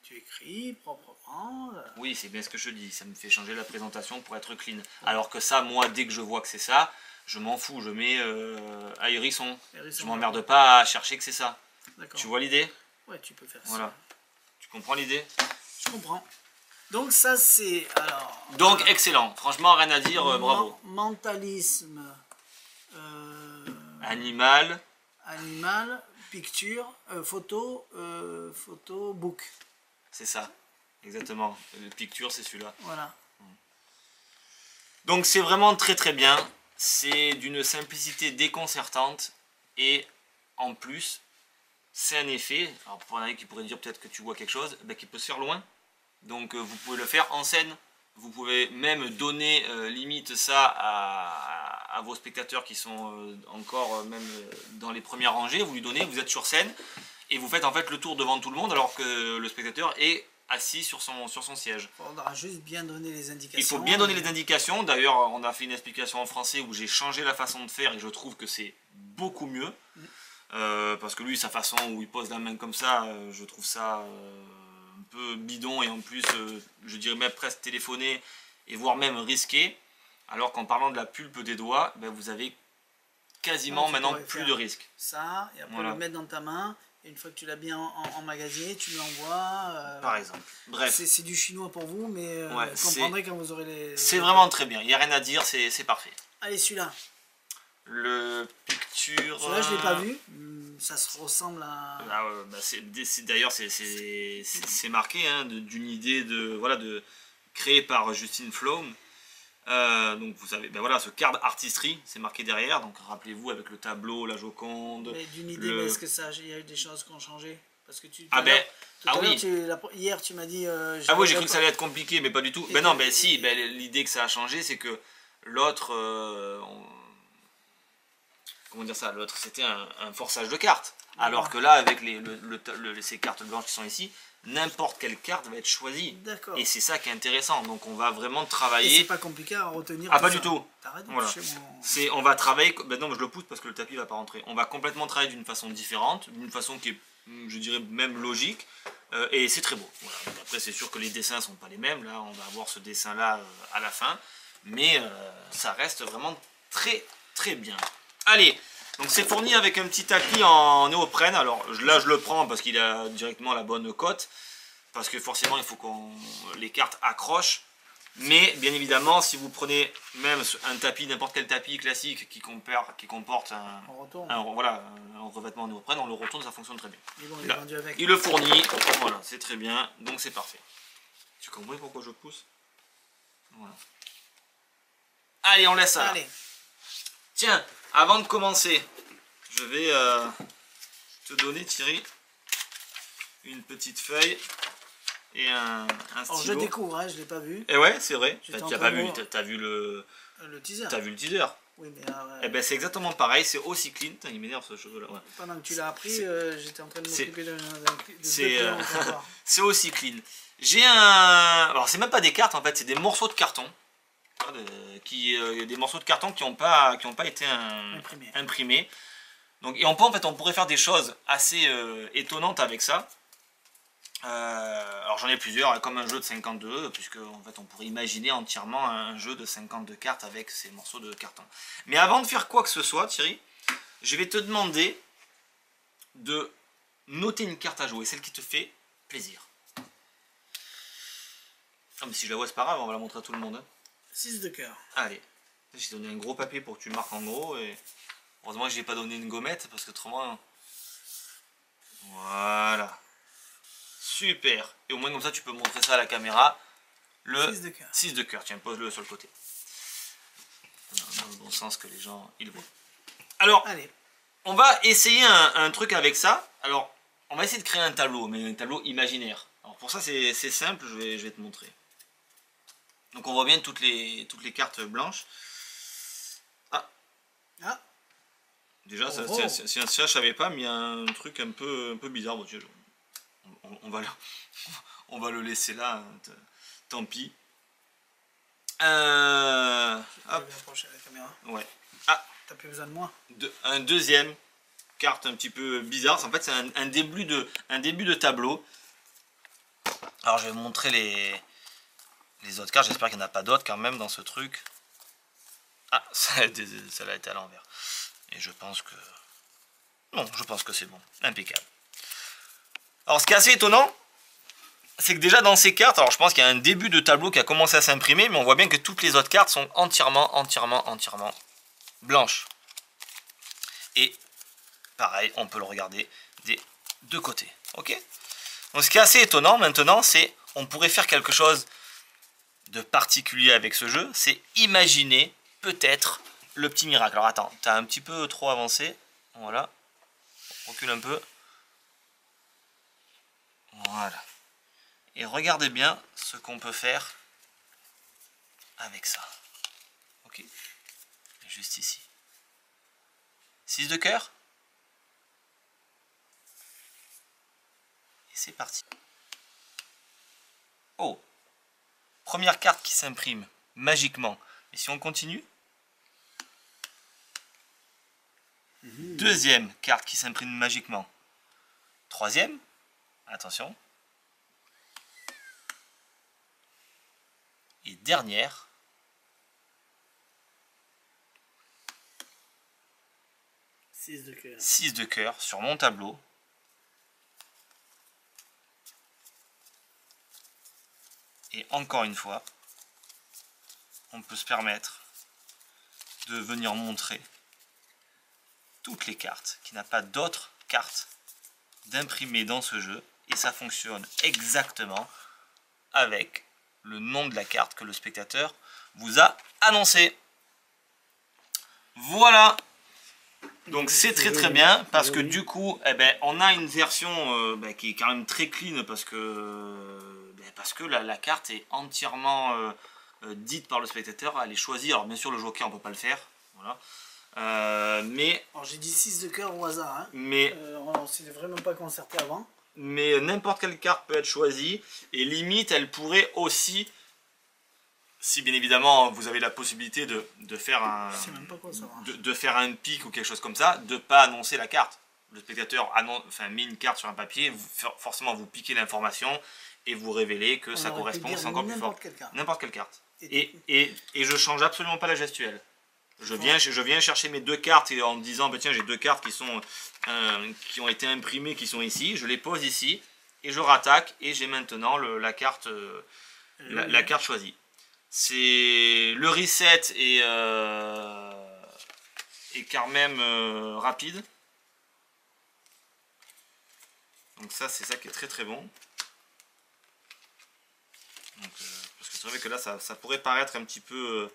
Tu écris proprement. Oui, c'est bien ce que je dis. Ça me fait changer la présentation pour être clean. Alors que ça, moi, dès que je vois que c'est ça, je m'en fous. Je mets à hérisson. Je m'emmerde pas à chercher que c'est ça. Tu vois l'idée? Ouais, tu peux faire voilà. ça. Tu comprends l'idée? Je comprends. Donc ça, c'est... alors. Donc, excellent. Franchement, rien à dire. Bravo. Mentalisme. Animal. Picture. Photo. Book. C'est ça, exactement. Le picture, c'est celui-là. Voilà. Donc c'est vraiment très très bien. C'est d'une simplicité déconcertante. Et en plus, c'est un effet. Alors pour un qui pourrait dire peut-être que tu vois quelque chose, qui peut se faire loin. Donc vous pouvez le faire en scène. Vous pouvez même donner limite ça à vos spectateurs qui sont encore même dans les premières rangées. Vous lui donnez, vous êtes sur scène. Et vous faites en fait le tour devant tout le monde alors que le spectateur est assis sur son siège. Il faudra juste bien donner les indications. Il faut bien donner les indications. D'ailleurs, on a fait une explication en français où j'ai changé la façon de faire et je trouve que c'est beaucoup mieux. Parce que lui, sa façon où il pose la main comme ça, je trouve ça un peu bidon et en plus, je dirais même presque téléphoné et voire même risqué. Alors qu'en parlant de la pulpe des doigts, vous avez quasiment maintenant plus de risque. Ça, et après le mettre dans ta main. Et une fois que tu l'as bien emmagasiné, tu me l'envoies. Par exemple. Bref. C'est du chinois pour vous, mais vous comprendrez quand vous aurez les... C'est vraiment très bien. Il n'y a rien à dire, c'est parfait. Allez, celui-là. Le picture... Celui-là, je ne l'ai pas vu. Ça se ressemble à... D'ailleurs, c'est marqué d'une idée de créée par Justine Flom. Donc vous savez, voilà, ce card artistry, c'est marqué derrière, donc rappelez-vous avec le tableau, la Joconde. Mais d'une idée, mais est-ce que ça, il y a eu des choses qui ont changé? Parce que hier tu m'as dit... oui, j'ai cru que ça allait être compliqué, mais pas du tout. Non, si, l'idée que ça a changé, c'est que l'autre... comment dire ça? L'autre, c'était un forçage de cartes. Alors que là, avec ces cartes blanches qui sont ici, n'importe quelle carte va être choisie. Et c'est ça qui est intéressant. Donc on va vraiment travailler. Et c'est pas compliqué à retenir. Ah, pas du tout. Voilà. On va travailler. Non, je le pousse parce que le tapis va pas rentrer. On va complètement travailler d'une façon différente, d'une façon qui est, je dirais, même logique. Et c'est très beau. Voilà. Donc après, c'est sûr que les dessins sont pas les mêmes. Là, on va avoir ce dessin-là à la fin. Mais ça reste vraiment très, très bien. Allez! Donc c'est fourni avec un petit tapis en néoprène. Alors là je le prends parce qu'il a directement la bonne cote. Parce que forcément il faut qu'on les cartes accrochent. Mais bien évidemment si vous prenez même un tapis, n'importe quel tapis classique qui comporte un revêtement en néoprène, on le retourne, ça fonctionne très bien. Là, il le fournit, voilà, c'est très bien, donc c'est parfait. Tu comprends pourquoi je pousse? Voilà. Allez, on laisse ça là. Tiens, avant de commencer, je vais te donner, Thierry, une petite feuille et un stylo. Alors je découvre, hein, je ne l'ai pas vu. Et ouais, c'est vrai. Tu n'as pas vu, tu as vu le teaser. Tu as vu le teaser. Oui, mais c'est exactement pareil, c'est aussi clean. Il m'énerve ce cheveu là. Ouais. Pendant que tu l'as appris, j'étais en train de m'occuper de c'est aussi clean. J'ai un... Alors c'est même pas des cartes en fait, c'est des morceaux de carton. des morceaux de carton qui n'ont pas été imprimés. Donc, et en fait, on pourrait faire des choses assez étonnantes avec ça. Alors j'en ai plusieurs, comme un jeu de 52, puisque en fait on pourrait imaginer entièrement un jeu de 52 cartes avec ces morceaux de carton. Mais avant de faire quoi que ce soit, Thierry, je vais te demander de noter une carte à jouer, celle qui te fait plaisir. Ah, mais si je la vois, c'est pas grave, on va la montrer à tout le monde. 6 de cœur. Allez, j'ai donné un gros papier pour que tu marques en gros, et heureusement que je n'ai pas donné une gommette, parce que autrement... Voilà. Super. Et au moins comme ça, tu peux montrer ça à la caméra. Le 6 de cœur. Tiens, pose-le sur le côté. Dans le bon sens que les gens, ils voient. Alors, allez, on va essayer un truc avec ça. Alors, on va essayer de créer un tableau, mais un tableau imaginaire. Alors pour ça, c'est simple, je vais te montrer. Donc on voit bien toutes les cartes blanches. Ah. Déjà, ça, je savais pas, mais il y a un truc un peu bizarre. Bon, tiens, on va le laisser là. Tant pis. Hop. Approcher la caméra. Ouais. T'as plus besoin de moi. Un deuxième carte un petit peu bizarre. En fait, c'est un début de tableau. Alors, je vais vous montrer les autres cartes. J'espère qu'il n'y en a pas d'autres quand même dans ce truc. Ah, celle-là était à l'envers. Et je pense que... Non, je pense que c'est bon. Impeccable. Alors, ce qui est assez étonnant, c'est que déjà dans ces cartes, alors je pense qu'il y a un début de tableau qui a commencé à s'imprimer, mais on voit bien que toutes les autres cartes sont entièrement blanches. Et pareil, on peut le regarder des deux côtés. Ok ? Donc ce qui est assez étonnant maintenant, c'est on pourrait faire quelque chose de particulier avec ce jeu, c'est imaginer peut-être le petit miracle. Alors attends, t'as un petit peu trop avancé. Voilà. On recule un peu. Voilà. Et regardez bien ce qu'on peut faire avec ça. Ok. Juste ici. 6 de cœur. Et c'est parti. Oh. Première carte qui s'imprime magiquement. Et si on continue. Deuxième carte qui s'imprime magiquement. Troisième. Attention. Et dernière. 6 de cœur. 6 de cœur sur mon tableau. Et encore une fois, on peut se permettre de venir montrer toutes les cartes, qu'il n'y a pas d'autres cartes d'imprimer dans ce jeu. Et ça fonctionne exactement avec le nom de la carte que le spectateur vous a annoncé. Voilà. Donc c'est très bien parce que du coup on a une version qui est quand même très clean parce que la carte est entièrement dite par le spectateur, elle est choisie. Alors bien sûr le joker on peut pas le faire, voilà. Mais alors j'ai dit 6 de cœur au hasard, hein. Mais on s'est vraiment pas concerté avant. Mais n'importe quelle carte peut être choisie et limite elle pourrait aussi, si bien évidemment vous avez la possibilité de faire un pic ou quelque chose comme ça, de ne pas annoncer la carte. Le spectateur met une carte sur un papier, forcément vous piquez l'information et vous révélez que ça correspond, c'est encore plus fort. N'importe quelle carte. Et je change absolument pas la gestuelle. Je viens chercher mes deux cartes et en me disant, tiens, j'ai deux cartes qui ont été imprimées, qui sont ici. Je les pose ici et je rattaque et j'ai maintenant la carte choisie. C'est le reset est quand même rapide. Donc ça, c'est ça qui est très bon. Donc, parce que c'est vrai que là, ça pourrait paraître un petit peu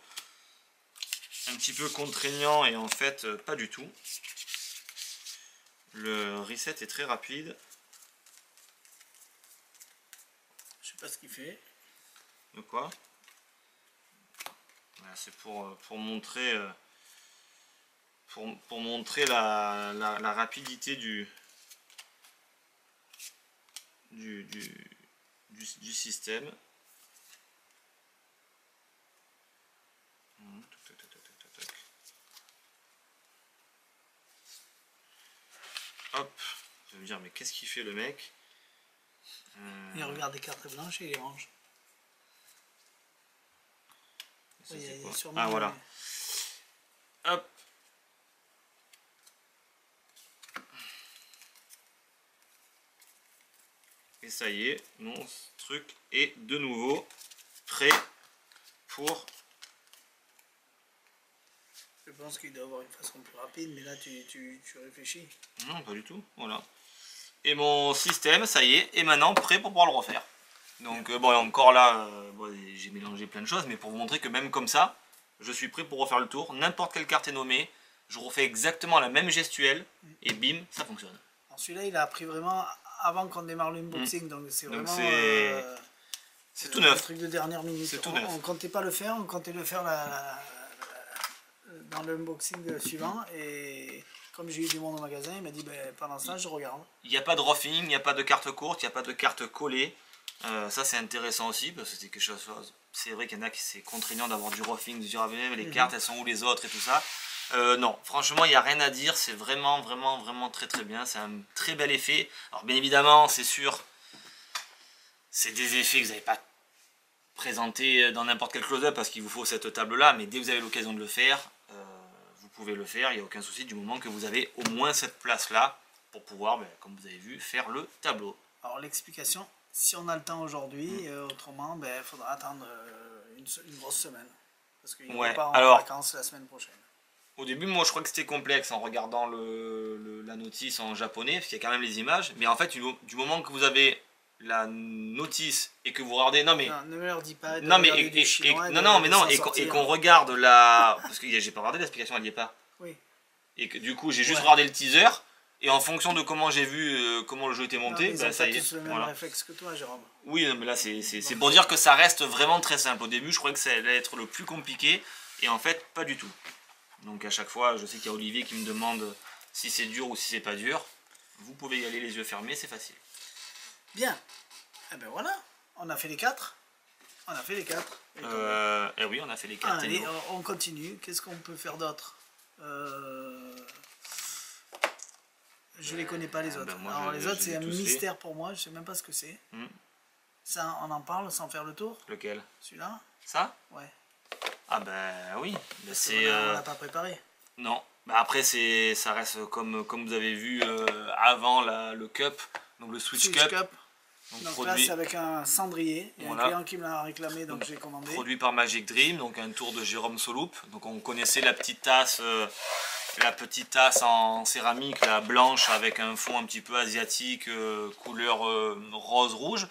contraignant et en fait pas du tout. Le reset est très rapide. Je sais pas ce qu'il fait. De quoi? Voilà, c'est pour montrer pour montrer la rapidité du système. me dire, mais qu'est-ce qu'il fait le mec? Il regarde des cartes blanches et il les range. Ça, Il y a- c'est il y a quoi? sûrement Ah, voilà. Hop. Et ça y est, mon truc est de nouveau prêt pour... Je pense qu'il doit avoir une façon plus rapide, mais là tu réfléchis. Non, pas du tout, voilà. Et mon système, ça y est maintenant prêt pour pouvoir le refaire. Donc bon, et encore là, bon, j'ai mélangé plein de choses, mais pour vous montrer que même comme ça, je suis prêt pour refaire le tour. N'importe quelle carte est nommée, je refais exactement la même gestuelle, et bim, ça fonctionne. Alors celui-là, il a appris vraiment avant qu'on démarre l'unboxing, donc c'est Donc vraiment... c'est tout neuf. Un truc de dernière minute. C'est tout neuf. On comptait pas le faire, on comptait le faire dans l'unboxing suivant, et comme j'ai eu du monde au magasin, il m'a dit ben, pendant ça je regarde. Il n'y a pas de roughing, il n'y a pas de carte courte, il n'y a pas de carte collée. Ça c'est intéressant aussi parce que c'est quelque chose. C'est vrai qu'il y en a qui c'est contraignant d'avoir du roughing, de dire ah, mais les cartes elles sont où les autres et tout ça. Non, franchement il n'y a rien à dire, c'est vraiment très très bien, c'est un très bel effet. Alors bien évidemment c'est sûr, c'est des effets que vous n'avez pas présentés dans n'importe quel close-up parce qu'il vous faut cette table là, mais dès que vous avez l'occasion de le faire, vous pouvez le faire, il n'y a aucun souci du moment que vous avez au moins cette place là pour pouvoir, ben, comme vous avez vu, faire le tableau. Alors l'explication, si on a le temps aujourd'hui, autrement il faudra attendre une grosse semaine. Parce qu'il n'y aura pas en vacances la semaine prochaine. Au début, moi je crois que c'était complexe en regardant la notice en japonais, parce qu'il y a quand même les images, mais en fait du moment que vous avez la notice et que vous regardez... Non mais... Non, ne me leur dis pas. Non mais... Et qu'on regarde la... Parce que j'ai pas regardé l'explication, elle n'y est pas. Oui. Et que du coup j'ai juste regardé le teaser, et en fonction de comment j'ai vu comment le jeu était monté, non, ça y est. Tous le même réflexe que toi, Jérôme. Oui, non, mais là c'est pour dire que ça reste vraiment très simple. Au début je croyais que ça allait être le plus compliqué, et en fait pas du tout. Donc à chaque fois, je sais qu'il y a Olivier qui me demande si c'est dur ou si c'est pas dur. Vous pouvez y aller les yeux fermés, c'est facile. Bien. Et ben voilà, on a fait les 4. On a fait les 4. Eh oui, on a fait les 4. Allez, on continue. Qu'est-ce qu'on peut faire d'autre? Je les connais pas les autres. Moi, alors les autres, c'est un mystère pour moi. Je sais même pas ce que c'est. Ça, on en parle sans faire le tour? Lequel? Celui-là? Ça? Ouais. Ah ben oui. C'est. On l'a pas préparé. Non. Bah après ça reste comme vous avez vu avant le cup, donc le Switch Cup. Donc produit, là c'est avec un cendrier. Il y a un client qui me l'a réclamé, donc j'ai commandé. Produit par Magic Dream, donc un tour de Jérôme Soloup. Donc on connaissait la petite tasse en céramique, la blanche avec un fond un petit peu asiatique, couleur rose-rouge.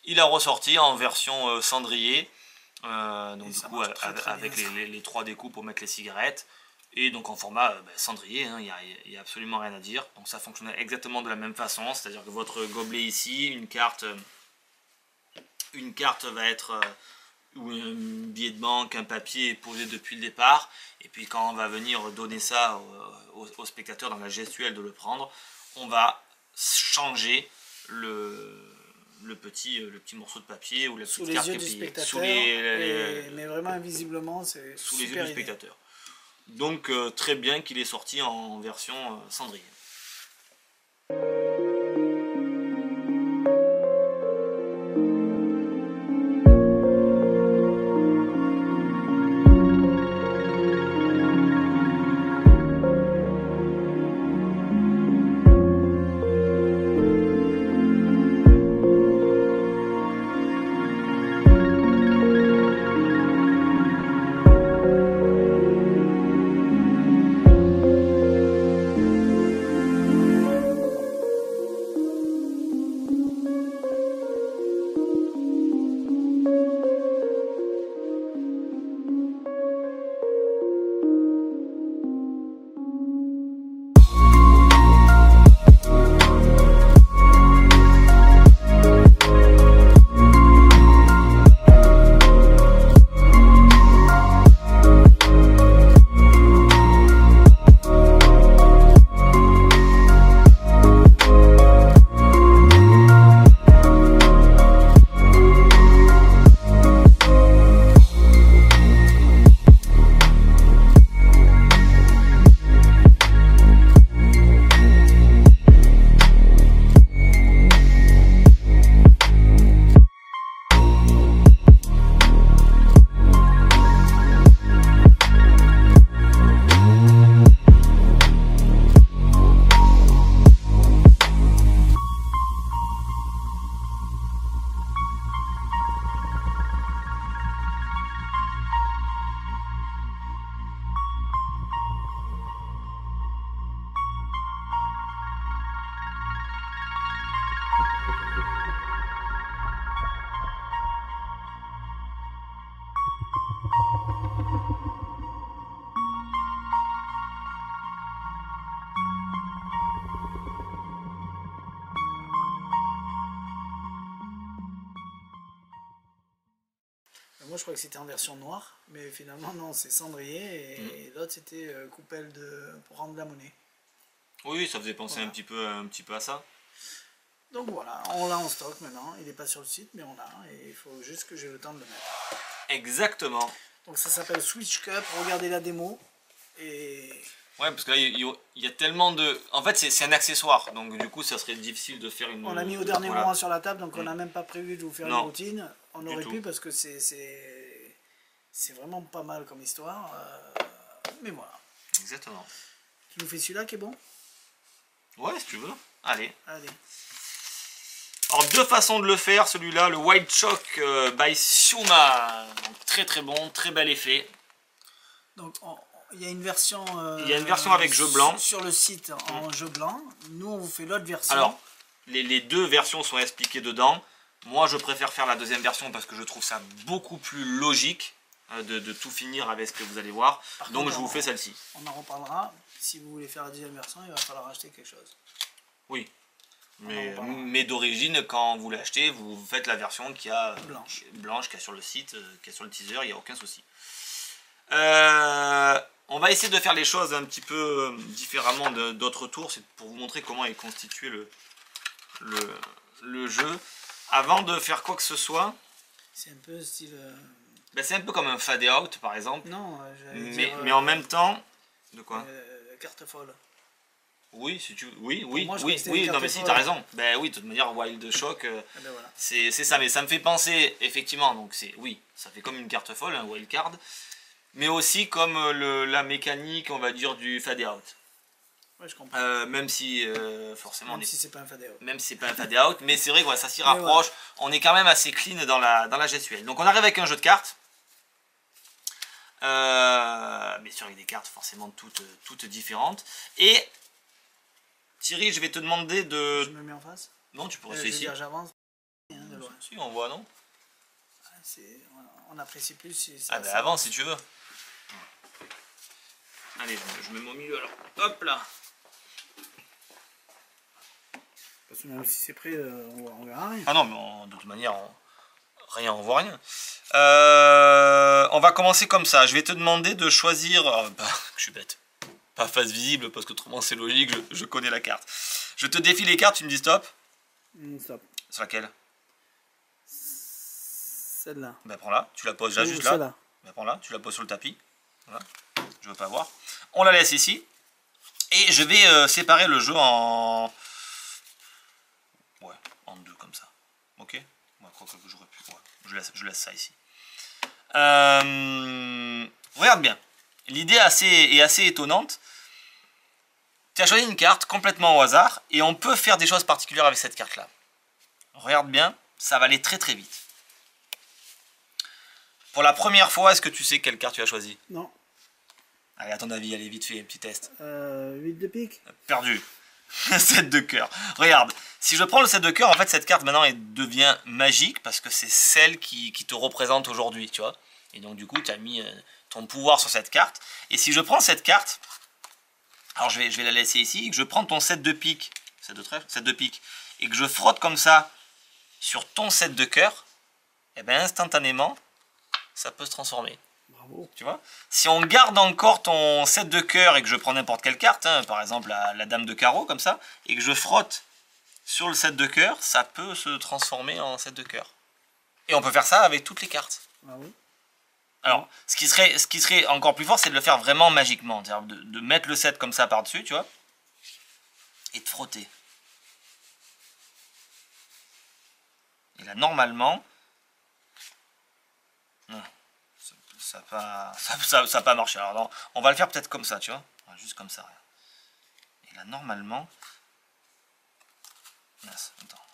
Il a ressorti en version cendrier. Donc du coup avec les 3 découpes pour mettre les cigarettes, et donc en format cendrier, il n'y a absolument rien à dire. Donc ça fonctionne exactement de la même façon, c'est à dire que votre gobelet ici, une carte va être ou un billet de banque, un papier posé depuis le départ, et puis quand on va venir donner ça au spectateur dans la gestuelle de le prendre, on va changer le petit morceau de papier ou la petite carte qui est pliée. Mais vraiment invisiblement, c'est sous les yeux du spectateur. Donc très bien qu'il est sorti en version cendrier. moi je crois que c'était en version noire, mais finalement non, c'est cendrier et l'autre c'était coupelle pour rendre la monnaie. Oui, ça faisait penser Voilà. un petit peu à ça. Donc voilà, on l'a en stock maintenant, il n'est pas sur le site mais on l'a et il faut juste que j'ai le temps de le mettre. Exactement. Donc ça s'appelle Switch Cup, regardez la démo et... Ouais, parce que là, il y a tellement de... En fait, c'est un accessoire, donc du coup, ça serait difficile de faire une... On l'a mis au dernier voilà. moment sur la table, donc on n'a même pas prévu de vous faire une Non, routine. On du aurait tout. pu parce que c'est vraiment pas mal comme histoire. Mais voilà. Exactement. Tu nous fais celui-là qui est bon? Ouais, si tu veux. Allez. Allez. Alors, deux façons de le faire. Celui-là, le White Chalk by Suma. Donc, très très bon, très bel effet. Donc il y a une version... il y a une version avec jeu blanc. Sur le site en jeu blanc. Nous on vous fait l'autre version. Alors, les deux versions sont expliquées dedans. Moi, je préfère faire la deuxième version parce que je trouve ça beaucoup plus logique de tout finir avec ce que vous allez voir. Donc, je vous fais celle-ci. On en reparlera. Si vous voulez faire la deuxième version, il va falloir acheter quelque chose. Oui. Mais d'origine, quand vous l'achetez, vous faites la version qui a blanche qui est sur le site, qui est sur le teaser, il n'y a aucun souci. On va essayer de faire les choses un petit peu différemment d'autres tours, c'est pour vous montrer comment est constitué le jeu. Avant de faire quoi que ce soit, c'est un peu style... ben c'est un peu comme un fade out par exemple. Non, mais en même temps... De quoi? Carte folle. Oui, si tu... oui, non mais si, folle. t'as raison. Ben oui, de toute manière, Wild Shock, ben voilà. c'est ça, mais ça me fait penser, effectivement, donc c'est... Oui, ça fait comme une carte folle, un wild card. Mais aussi comme la mécanique, on va dire, du fade out. Ouais, je comprends. Même si forcément même si c'est pas un fade out. Même si c'est pas un fade out, mais c'est vrai que ça s'y rapproche. Voilà. On est quand même assez clean dans la gestuelle. Donc on arrive avec un jeu de cartes. Bien sûr avec des cartes forcément toutes différentes. Et Thierry, je vais te demander de... Je me mets en face? Non, tu peux rester ici. J'avance. Si, on voit, non? On apprécie plus si ça... Ah ben avance si tu veux. Allez, je me mets au milieu alors. Hop là. Parce que même si c'est prêt, on verra rien. Ah non, mais de toute manière, on voit rien. On va commencer comme ça. Je vais te demander de choisir... je suis bête. Pas face visible, parce que autrement c'est logique, je connais la carte. Je te défie les cartes, tu me dis stop. Stop. Sur laquelle? Celle-là. Ben prends-la, tu la poses là, juste là. Ben prends-la, tu la poses sur le tapis. Voilà. Je veux pas voir. On la laisse ici. Et je vais séparer le jeu en... Ouais, en deux comme ça. Ok? Moi, je crois que j'aurais pu... Ouais, je laisse ça ici. Regarde bien. L'idée est assez étonnante. Tu as choisi une carte complètement au hasard et on peut faire des choses particulières avec cette carte-là. Regarde bien, ça va aller très très vite. Pour la première fois, est-ce que tu sais quelle carte tu as choisi? Non. Allez, à ton avis, allez vite fait, un petit test. 8 de pique. Perdu. 7 de cœur. Regarde, si je prends le 7 de cœur, en fait cette carte maintenant elle devient magique parce que c'est celle qui te représente aujourd'hui, tu vois. Et donc du coup, tu as mis ton pouvoir sur cette carte. Et si je prends cette carte, alors je vais la laisser ici, et que je prends ton 7 de pique, 7 de trèfle, 7 de pique, et que je frotte comme ça sur ton 7 de cœur, et bien instantanément, ça peut se transformer. Bravo. Tu vois? Si on garde encore ton 7 de cœur et que je prends n'importe quelle carte, hein, par exemple la dame de carreau comme ça, et que je frotte sur le 7 de cœur, ça peut se transformer en 7 de cœur. Et on peut faire ça avec toutes les cartes. Bravo. Alors, ce qui serait encore plus fort, c'est de le faire vraiment magiquement. C'est-à-dire de mettre le 7 comme ça par-dessus, tu vois, et de frotter. Et là, normalement... Non, ça n'a pas marché. Alors, non, on va le faire peut-être comme ça, tu vois. Juste comme ça. Et là, normalement... Mince, attends,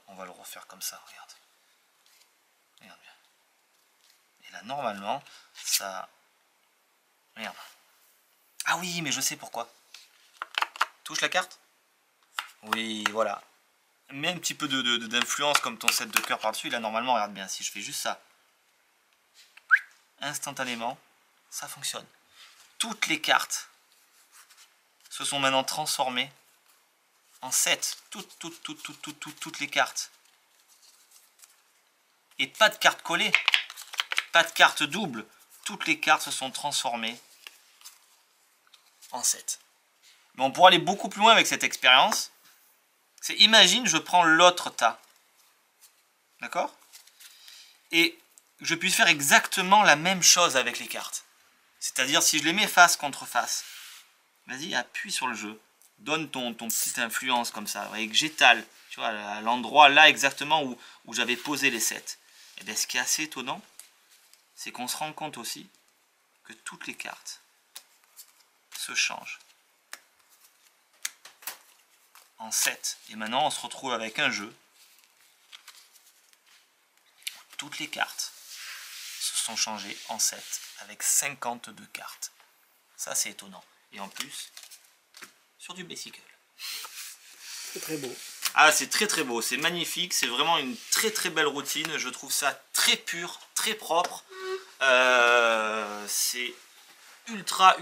on va le refaire comme ça, regarde. Regarde bien. Et là, normalement, ça... Regarde. Ah oui, mais je sais pourquoi. Touche la carte. Oui, voilà. Mets un petit peu d'influence comme ton 7 de cœur par-dessus. Là, normalement, regarde bien, si je fais juste ça, instantanément, ça fonctionne. Toutes les cartes se sont maintenant transformées en 7. Toutes les cartes. Et pas de cartes collées. pas de carte double. Toutes les cartes se sont transformées en 7. Mais on pourra aller beaucoup plus loin avec cette expérience. C'est, imagine, je prends l'autre tas. D'accord? Et je puisse faire exactement la même chose avec les cartes. C'est-à-dire, si je les mets face contre face, vas-y, appuie sur le jeu. Donne ton petite influence comme ça. Et que j'étale, tu vois, à l'endroit là exactement où j'avais posé les 7. Et bien, ce qui est assez étonnant, c'est qu'on se rend compte aussi que toutes les cartes se changent en 7. Et maintenant, on se retrouve avec un jeu. Toutes les cartes se sont changées en 7 avec 52 cartes. Ça, c'est étonnant. Et en plus, sur du Bicycle. C'est très beau. Ah, c'est très très beau, c'est magnifique, c'est vraiment une très très belle routine. Je trouve ça très pur, très propre. C'est ultra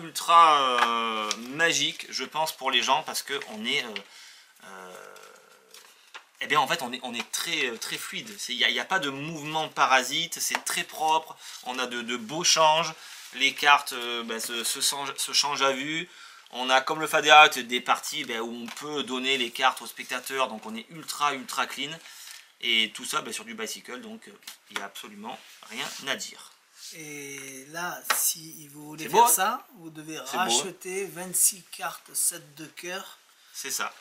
magique, je pense, pour les gens, parce que on est eh bien en fait on est très fluide. Il n'y a pas de mouvement parasite, c'est très propre, on a de beaux changes, les cartes se changent à vue. On a, comme le fade out, des parties où on peut donner les cartes aux spectateurs, donc on est ultra clean. Et tout ça sur du Bicycle, donc il n'y a absolument rien à dire. Et là, si vous voulez beau, faire ça, vous devez racheter 26 cartes 7 de cœur. C'est ça.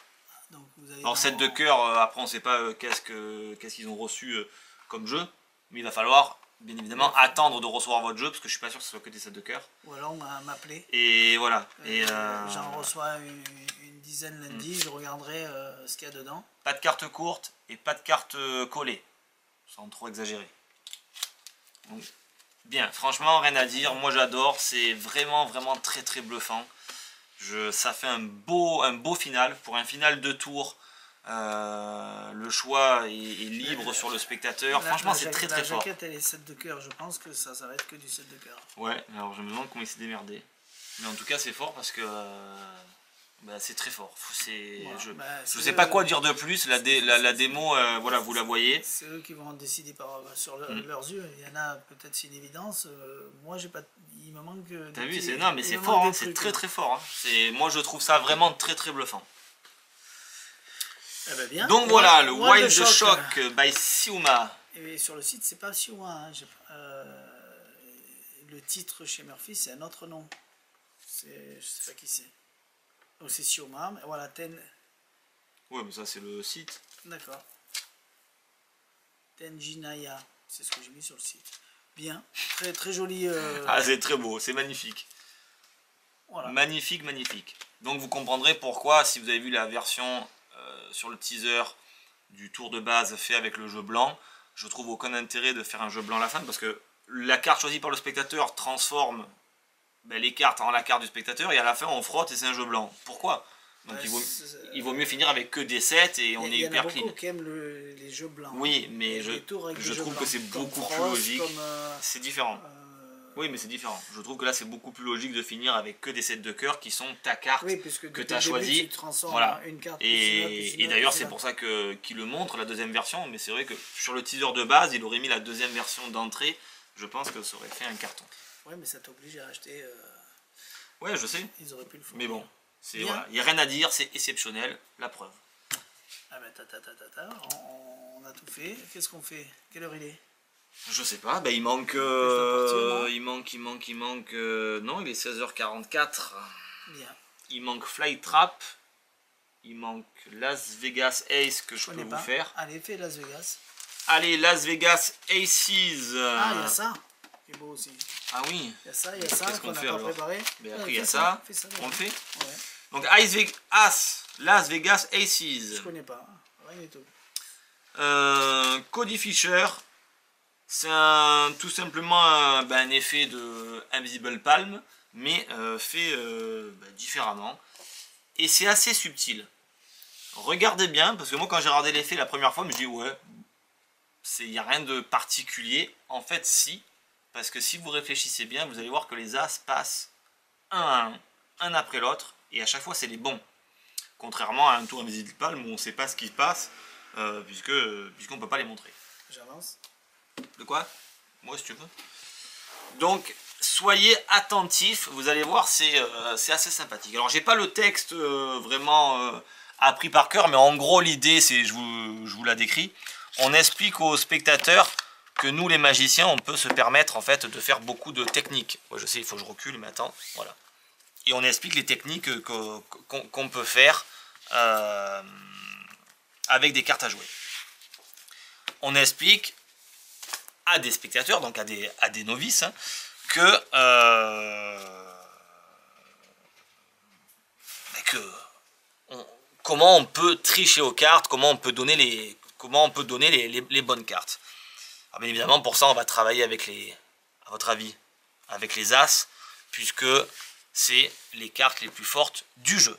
Donc vous avez Alors 7 de cœur, après on ne sait pas qu'est-ce qu'ils ont reçu comme jeu, mais il va falloir bien évidemment attendre de recevoir votre jeu, parce que je suis pas sûr que ce soit que des 7 de cœur. Ou alors m'appeler. Et voilà. J'en reçois une dizaine lundi, je regarderai ce qu'il y a dedans. Pas de carte courte et pas de carte collée, sans trop exagérer. Donc, bien, franchement rien à dire, moi j'adore, c'est vraiment très bluffant. Ça fait un beau final, pour un final de tour. Le choix est libre sur le spectateur. Franchement, c'est très fort. La jaquette, elle est 7 de cœur. Je pense que ça va être que du 7 de cœur. Ouais, alors je me demande comment il s'est démerdé. Mais en tout cas, c'est fort parce que c'est très fort. Voilà, je sais pas quoi dire de plus. La démo, voilà, vous la voyez. C'est eux qui vont décider sur leurs yeux. Il y en a peut-être, c'est une évidence. Moi, j'ai pas. Il me manque. T'as vu, non, mais c'est fort. Hein, c'est très fort. Hein. Moi, je trouve ça vraiment très bluffant. Eh ben bien. Donc voilà, le Wild Shock by Siuma. Et sur le site, c'est pas Siuma. Hein. Le titre chez Murphy, c'est un autre nom. Je sais pas qui c'est. Donc c'est Siuma. Mais voilà, Ouais, mais ça, c'est le site. D'accord. Tenjinaya. C'est ce que j'ai mis sur le site. Bien. Très joli. Ah, c'est très beau. C'est magnifique. Voilà. Magnifique. Donc vous comprendrez pourquoi, si vous avez vu la version sur le teaser du tour de base fait avec le jeu blanc, je trouve aucun intérêt de faire un jeu blanc à la fin, parce que la carte choisie par le spectateur transforme les cartes en la carte du spectateur, et à la fin on frotte et c'est un jeu blanc. Pourquoi? Donc il vaut mieux finir avec que des 7 et on est hyper clean. Il y en a beaucoup qui aiment les jeux blancs. Oui, mais je trouve que c'est beaucoup plus logique. C'est différent. Oui, mais c'est différent. Je trouve que là, c'est beaucoup plus logique de finir avec que des 7 de cœur qui sont ta carte que tu as choisie. Voilà. Une carte et d'ailleurs, c'est pour ça qu'il le montre, la deuxième version. Mais c'est vrai que sur le teaser de base, il aurait mis la deuxième version d'entrée. Je pense que ça aurait fait un carton. Oui, mais ça t'oblige à acheter. Ouais, je sais. Ils auraient pu le faire. Mais bon, voilà. Il n'y a rien à dire, c'est exceptionnel. La preuve. Ah ben, on a tout fait. Qu'est-ce qu'on fait? Quelle heure il est? Je sais pas, il manque. Il manque. Non, il est 16h44. Bien. Il manque Flytrap. Il manque Las Vegas Ace que je peux vous faire. Allez, fais Las Vegas. Allez, Las Vegas Aces. Ah, il y a ça. C'est beau aussi. Ah oui. Il y a ça qu'on n'a pas préparé. Après, il y a ça. On le fait. Ouais. Donc, Las Vegas Aces. Je connais pas. Rien du tout. Cody Fisher. C'est tout simplement un effet de Invisible Palm, mais fait différemment. Et c'est assez subtil. Regardez bien, parce que moi quand j'ai regardé l'effet la première fois, je me dis ouais, il n'y a rien de particulier. En fait si, parce que si vous réfléchissez bien, vous allez voir que les As passent un après l'autre, et à chaque fois c'est les bons. Contrairement à un tour Invisible Palm où on ne sait pas ce qui se passe, puisqu'on ne peut pas les montrer. J'avance. De quoi? Moi si tu veux. Donc soyez attentifs, vous allez voir, c'est assez sympathique. Alors j'ai pas le texte vraiment appris par cœur, mais en gros l'idée, c'est, je vous la décris, on explique aux spectateurs que nous les magiciens, on peut se permettre en fait de faire beaucoup de techniques. Ouais, je sais, il faut que je recule, mais attends, voilà. Et on explique les techniques qu'on peut faire avec des cartes à jouer. On explique à des spectateurs, donc à des novices, hein, comment on peut tricher aux cartes, comment on peut donner les bonnes cartes. Alors bien évidemment, pour ça, on va travailler avec à votre avis, avec les As, puisque c'est les cartes les plus fortes du jeu.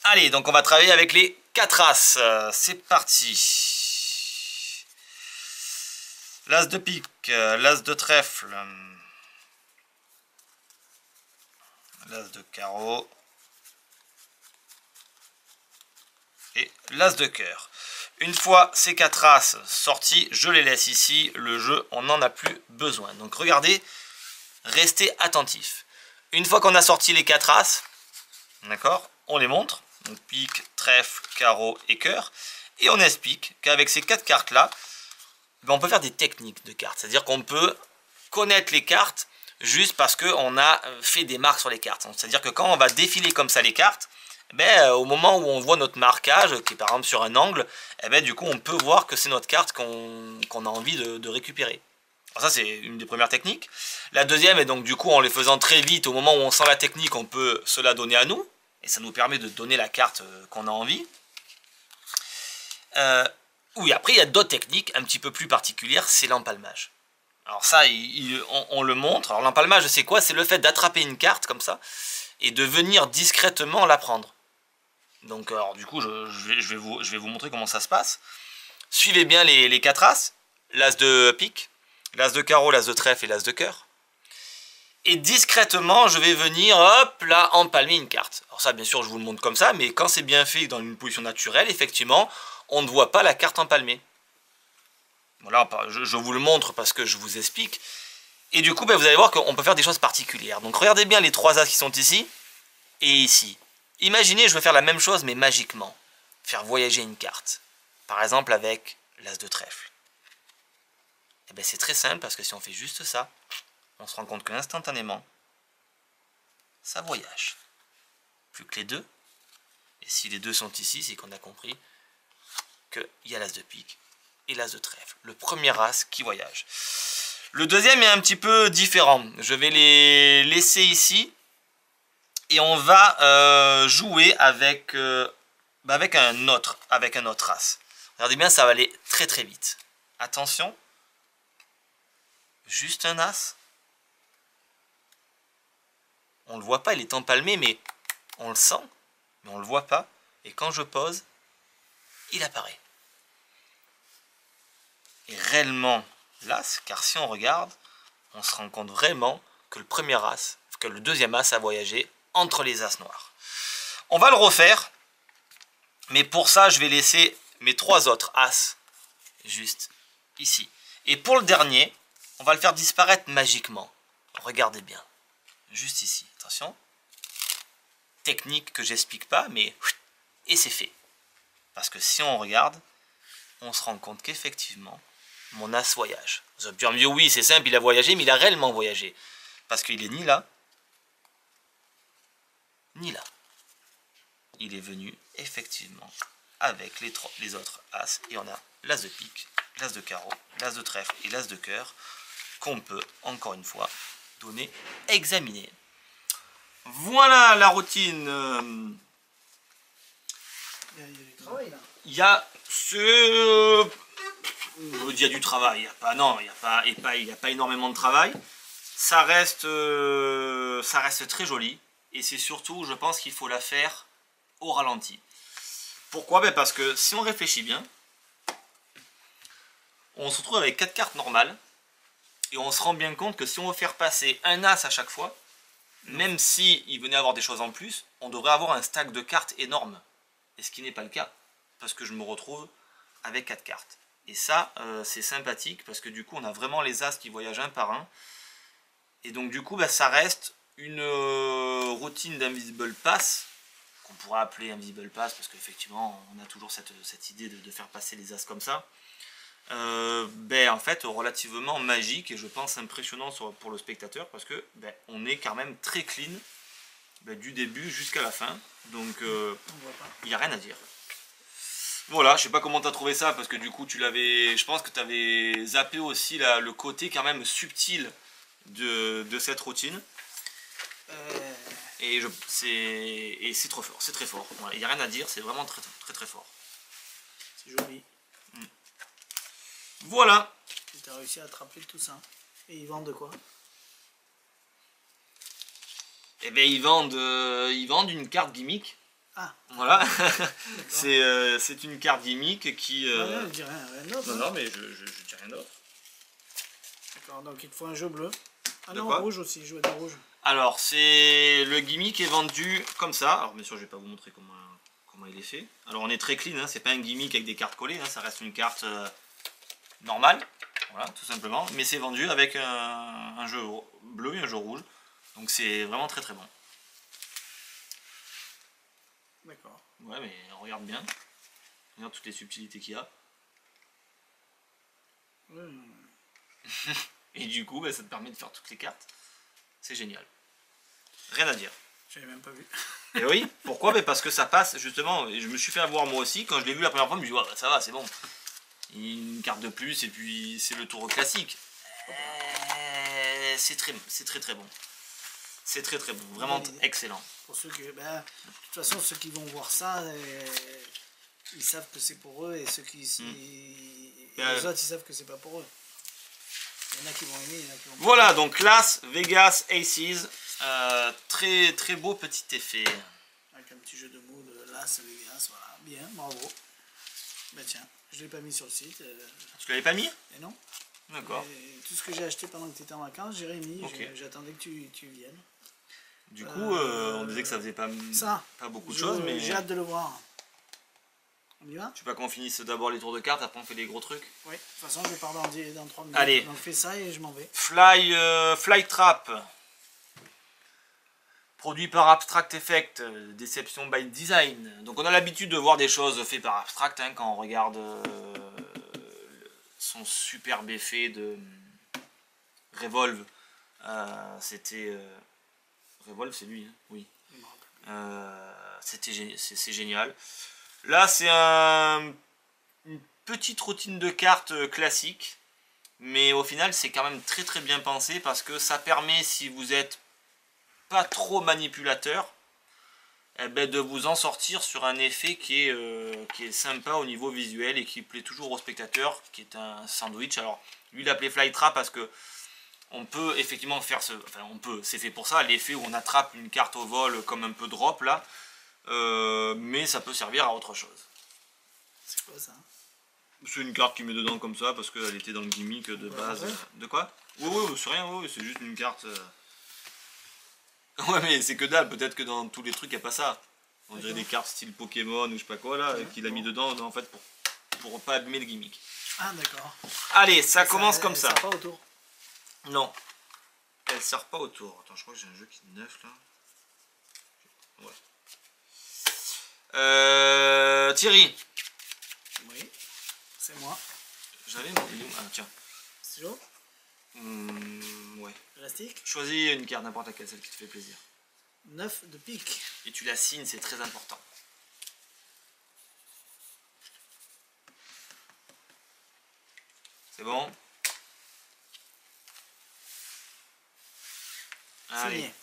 Allez, donc on va travailler avec les 4 As. C'est parti. L'As de pique, l'As de trèfle, l'As de carreau et l'As de cœur. Une fois ces 4 As sortis, je les laisse ici. Le jeu, on n'en a plus besoin. Donc regardez, restez attentifs. Une fois qu'on a sorti les 4 As, d'accord, on les montre. Donc pique, trèfle, carreau et cœur. Et on explique qu'avec ces 4 cartes-là, on peut faire des techniques de cartes. C'est-à-dire qu'on peut connaître les cartes juste parce qu'on a fait des marques sur les cartes. C'est-à-dire que quand on va défiler comme ça les cartes, au moment où on voit notre marquage, qui est par exemple sur un angle, du coup on peut voir que c'est notre carte qu'on a envie de récupérer. Alors ça c'est une des premières techniques. La deuxième est donc du coup en les faisant très vite, au moment où on sent la technique, on peut se la donner à nous. Et ça nous permet de donner la carte qu'on a envie. Oui, après il y a d'autres techniques un petit peu plus particulières, c'est l'empalmage. Alors ça, on le montre. Alors l'empalmage c'est quoi? C'est le fait d'attraper une carte comme ça et de venir discrètement la prendre. Donc alors du coup je vais vous montrer comment ça se passe. Suivez bien les 4 As, l'As de pique, l'As de carreau, l'As de trèfle et l'As de cœur. Et discrètement je vais venir hop là empalmer une carte. Alors ça bien sûr je vous le montre comme ça, mais quand c'est bien fait dans une position naturelle, effectivement on ne voit pas la carte empalmée. Voilà, je vous le montre parce que je vous explique. Et du coup vous allez voir qu'on peut faire des choses particulières. Donc regardez bien les 3 As qui sont ici et ici. Imaginez, je veux faire la même chose, mais magiquement. Faire voyager une carte. Par exemple, avec l'As de trèfle. Et bien, c'est très simple, parce que si on fait juste ça, on se rend compte qu'instantanément, ça voyage. Plus que les deux. Et si les deux sont ici, c'est qu'on a compris qu'il y a l'As de pique et l'As de trèfle. Le premier As qui voyage. Le deuxième est un petit peu différent. Je vais les laisser ici. Et on va jouer avec un autre As. Regardez bien, ça va aller très très vite. Attention. Juste un As. On ne le voit pas, il est empalmé, mais on le sent. Mais on ne le voit pas. Et quand je pose, il apparaît. Et réellement l'As, car si on regarde, on se rend compte vraiment que le premier As, que le deuxième As a voyagé entre les As noirs. On va le refaire, mais pour ça je vais laisser mes 3 autres As juste ici. Et pour le dernier, on va le faire disparaître magiquement. Regardez bien, juste ici, attention. Technique que j'explique pas, mais et c'est fait. Parce que si on regarde, on se rend compte qu'effectivement, mon As voyage. Vous allez me dire, oui, c'est simple, il a voyagé, mais il a réellement voyagé. Parce qu'il est ni là, ni là. Il est venu effectivement avec les autres As. Et on a l'As de pique, l'As de carreau, l'As de trèfle et l'As de cœur qu'on peut, encore une fois, donner, examiner. Voilà la routine. Il y a du travail là. Il y a ce... Il y a du travail. Il n'y a pas énormément de travail. Ça reste très joli. Et c'est surtout, je pense qu'il faut la faire au ralenti. Pourquoi? Parce que si on réfléchit bien, on se retrouve avec 4 cartes normales. Et on se rend bien compte que si on veut faire passer un As à chaque fois, même s'il venait avoir des choses en plus, on devrait avoir un stack de cartes énorme. Et ce qui n'est pas le cas. Parce que je me retrouve avec 4 cartes. Et ça, c'est sympathique parce que du coup, on a vraiment les as qui voyagent un par un. Et donc du coup, bah, ça reste une routine d'Invisible Pass, qu'on pourrait appeler Invisible Pass, parce qu'effectivement, on a toujours cette idée de faire passer les as comme ça. Ben, en fait, relativement magique et je pense impressionnant pour le spectateur, parce que ben, on est quand même très clean ben, du début jusqu'à la fin. Donc, il n'y a rien à dire. Voilà, je sais pas comment tu as trouvé ça, parce que du coup, je pense que tu avais zappé aussi le côté quand même subtil de cette routine. Et c'est trop fort, c'est très fort. Il n'y a rien à dire, c'est vraiment très très très fort. C'est joli. Voilà. Tu as réussi à attraper tout ça. Et ils vendent de quoi? Eh bien, ils vendent une carte gimmick. Ah. Voilà. C'est une carte gimmick qui... Ouais, je dis rien d'autre. Non, mais je dis rien d'autre. D'accord, donc il te faut un jeu bleu. Ah De non, quoi? rouge aussi, je veux des rouges. Alors, le gimmick est vendu comme ça. Alors, bien sûr, je vais pas vous montrer comment il est fait. Alors, on est très clean, hein, c'est pas un gimmick avec des cartes collées, hein, ça reste une carte normale. Voilà, tout simplement. Mais c'est vendu avec un jeu bleu et un jeu rouge. Donc, c'est vraiment très très bon. D'accord. Ouais, mais regarde bien. Regarde toutes les subtilités qu'il y a. Et du coup, bah, ça te permet de faire toutes les cartes. C'est génial. Rien à dire. J'avais même pas vu. Et oui, pourquoi? Bah, parce que ça passe, justement. Et je me suis fait avoir moi aussi. Quand je l'ai vu la première fois, je me suis dit, ouais, bah, ça va, c'est bon. Une carte de plus, et puis c'est le tour classique. C'est très très bon. C'est très très bon. Vraiment excellent. Pour ceux que, ben, de toute façon, ceux qui vont voir ça, ils savent que c'est pour eux, et ceux qui... les autres, ils savent que c'est pas pour eux. Il y en a qui vont aimer, il y en a qui vont pas. Voilà, donc Las Vegas Aces. Très très beau petit effet. Avec un petit jeu de mots de Las Vegas, voilà. Bien, bravo. Ben tiens, je l'ai pas mis sur le site. Tu l'avais pas mis? Et non. D'accord. Tout ce que j'ai acheté pendant que tu étais en vacances, j'ai remis. Okay. J'attendais que tu viennes. Du coup, on disait que ça faisait pas beaucoup de choses, mais... J'ai hâte de le voir. On y va? Tu veux pas qu'on finisse d'abord les tours de cartes, après on fait des gros trucs? Oui, de toute façon, je pars dans 3 minutes. Allez. Donc fais ça et je m'en vais. Fly Trap. Produit par Abstract Effect, Deception by Design. Donc on a l'habitude de voir des choses faites par Abstract hein, quand on regarde son superbe effet de Revolve. C'était... Revolve, c'est lui, hein? Oui. C'est génial. Là, c'est une petite routine de cartes classique. Mais au final, c'est quand même très très bien pensé parce que ça permet, si vous êtes pas trop manipulateur, eh ben, de vous en sortir sur un effet qui est sympa au niveau visuel et qui plaît toujours au spectateur, qui est un sandwich. Alors, lui, il l'appelait Fly Trap parce que on peut effectivement faire c'est fait pour ça, l'effet où on attrape une carte au vol comme un peu drop là, mais ça peut servir à autre chose. C'est quoi ça? C'est une carte qui met dedans comme ça parce qu'elle était dans le gimmick de base. De quoi? Oui, c'est rien, oui, c'est juste une carte. Ouais, mais c'est que dalle, peut-être que dans tous les trucs il n'y a pas ça. On dirait des cartes style Pokémon ou je sais pas quoi là, qu'il a mis dedans en fait pour pas abîmer le gimmick. Ah, d'accord. Allez, ça commence comme ça. Elle sert pas autour. Non. Elle sert pas autour. Attends, je crois que j'ai un jeu qui est neuf là. Ouais. Thierry. Oui, c'est moi. J'avais mon... Ah tiens. C'est chaud? Ouais. Élastique? Choisis une carte, n'importe laquelle, celle qui te fait plaisir. 9 de pique. Et tu la signes, c'est très important. C'est bon? Allez. Signé.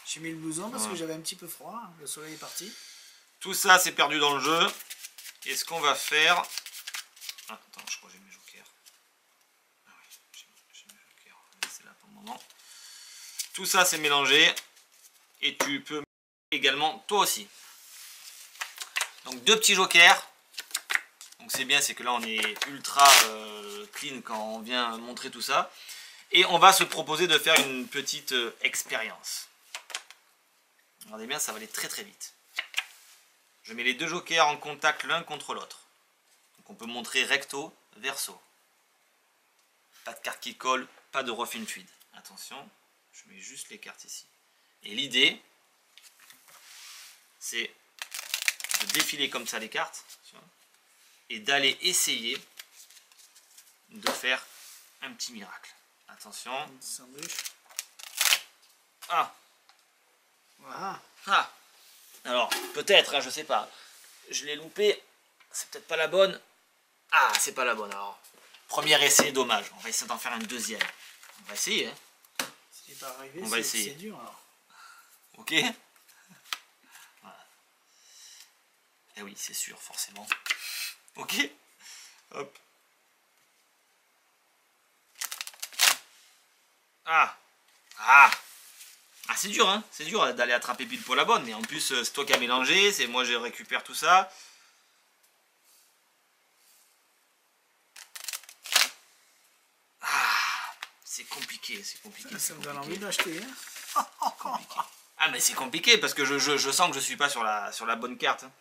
J'ai mis le blouson parce que j'avais un petit peu froid. Le soleil est parti. Tout ça, c'est perdu dans le jeu. Et ce qu'on va faire... Ah, attends, je crois que j'ai mes jokers. Ah oui, j'ai mes jokers. C'est là pour le moment. Tout ça, c'est mélangé. Et tu peux également, toi aussi. Donc, 2 petits jokers. Donc, c'est bien, c'est que là, on est ultra clean quand on vient montrer tout ça. Et on va se proposer de faire une petite expérience. Regardez bien, ça va aller très très vite. Je mets les 2 jokers en contact l'un contre l'autre. Donc on peut montrer recto, verso. Pas de carte qui colle, pas de rough and fluid. Attention, je mets juste les cartes ici. Et l'idée, c'est de défiler comme ça les cartes et d'aller essayer de faire un petit miracle. Attention. Sandwich. Ah. Voilà. Ah. Alors, peut-être, hein, je sais pas. Je l'ai loupé. C'est peut-être pas la bonne. Ah, c'est pas la bonne. Alors, premier essai, dommage. On va essayer d'en faire un deuxième. On va essayer. Hein. Si c'est pas arrivé, On va essayer. C'est dur alors. Ok. Voilà. Eh oui, c'est sûr, forcément. Ok. Hop. Ah. Ah. Ah, c'est dur, hein. C'est dur d'aller attraper pile pour la bonne. Mais en plus, c'est toi qui as mélangé. C'est moi, je récupère tout ça. Ah. C'est compliqué, c'est compliqué. Ça me donne envie d'acheter. Hein. Compliqué. Ah, mais c'est compliqué parce que je sens que je suis pas sur la bonne carte. Hein.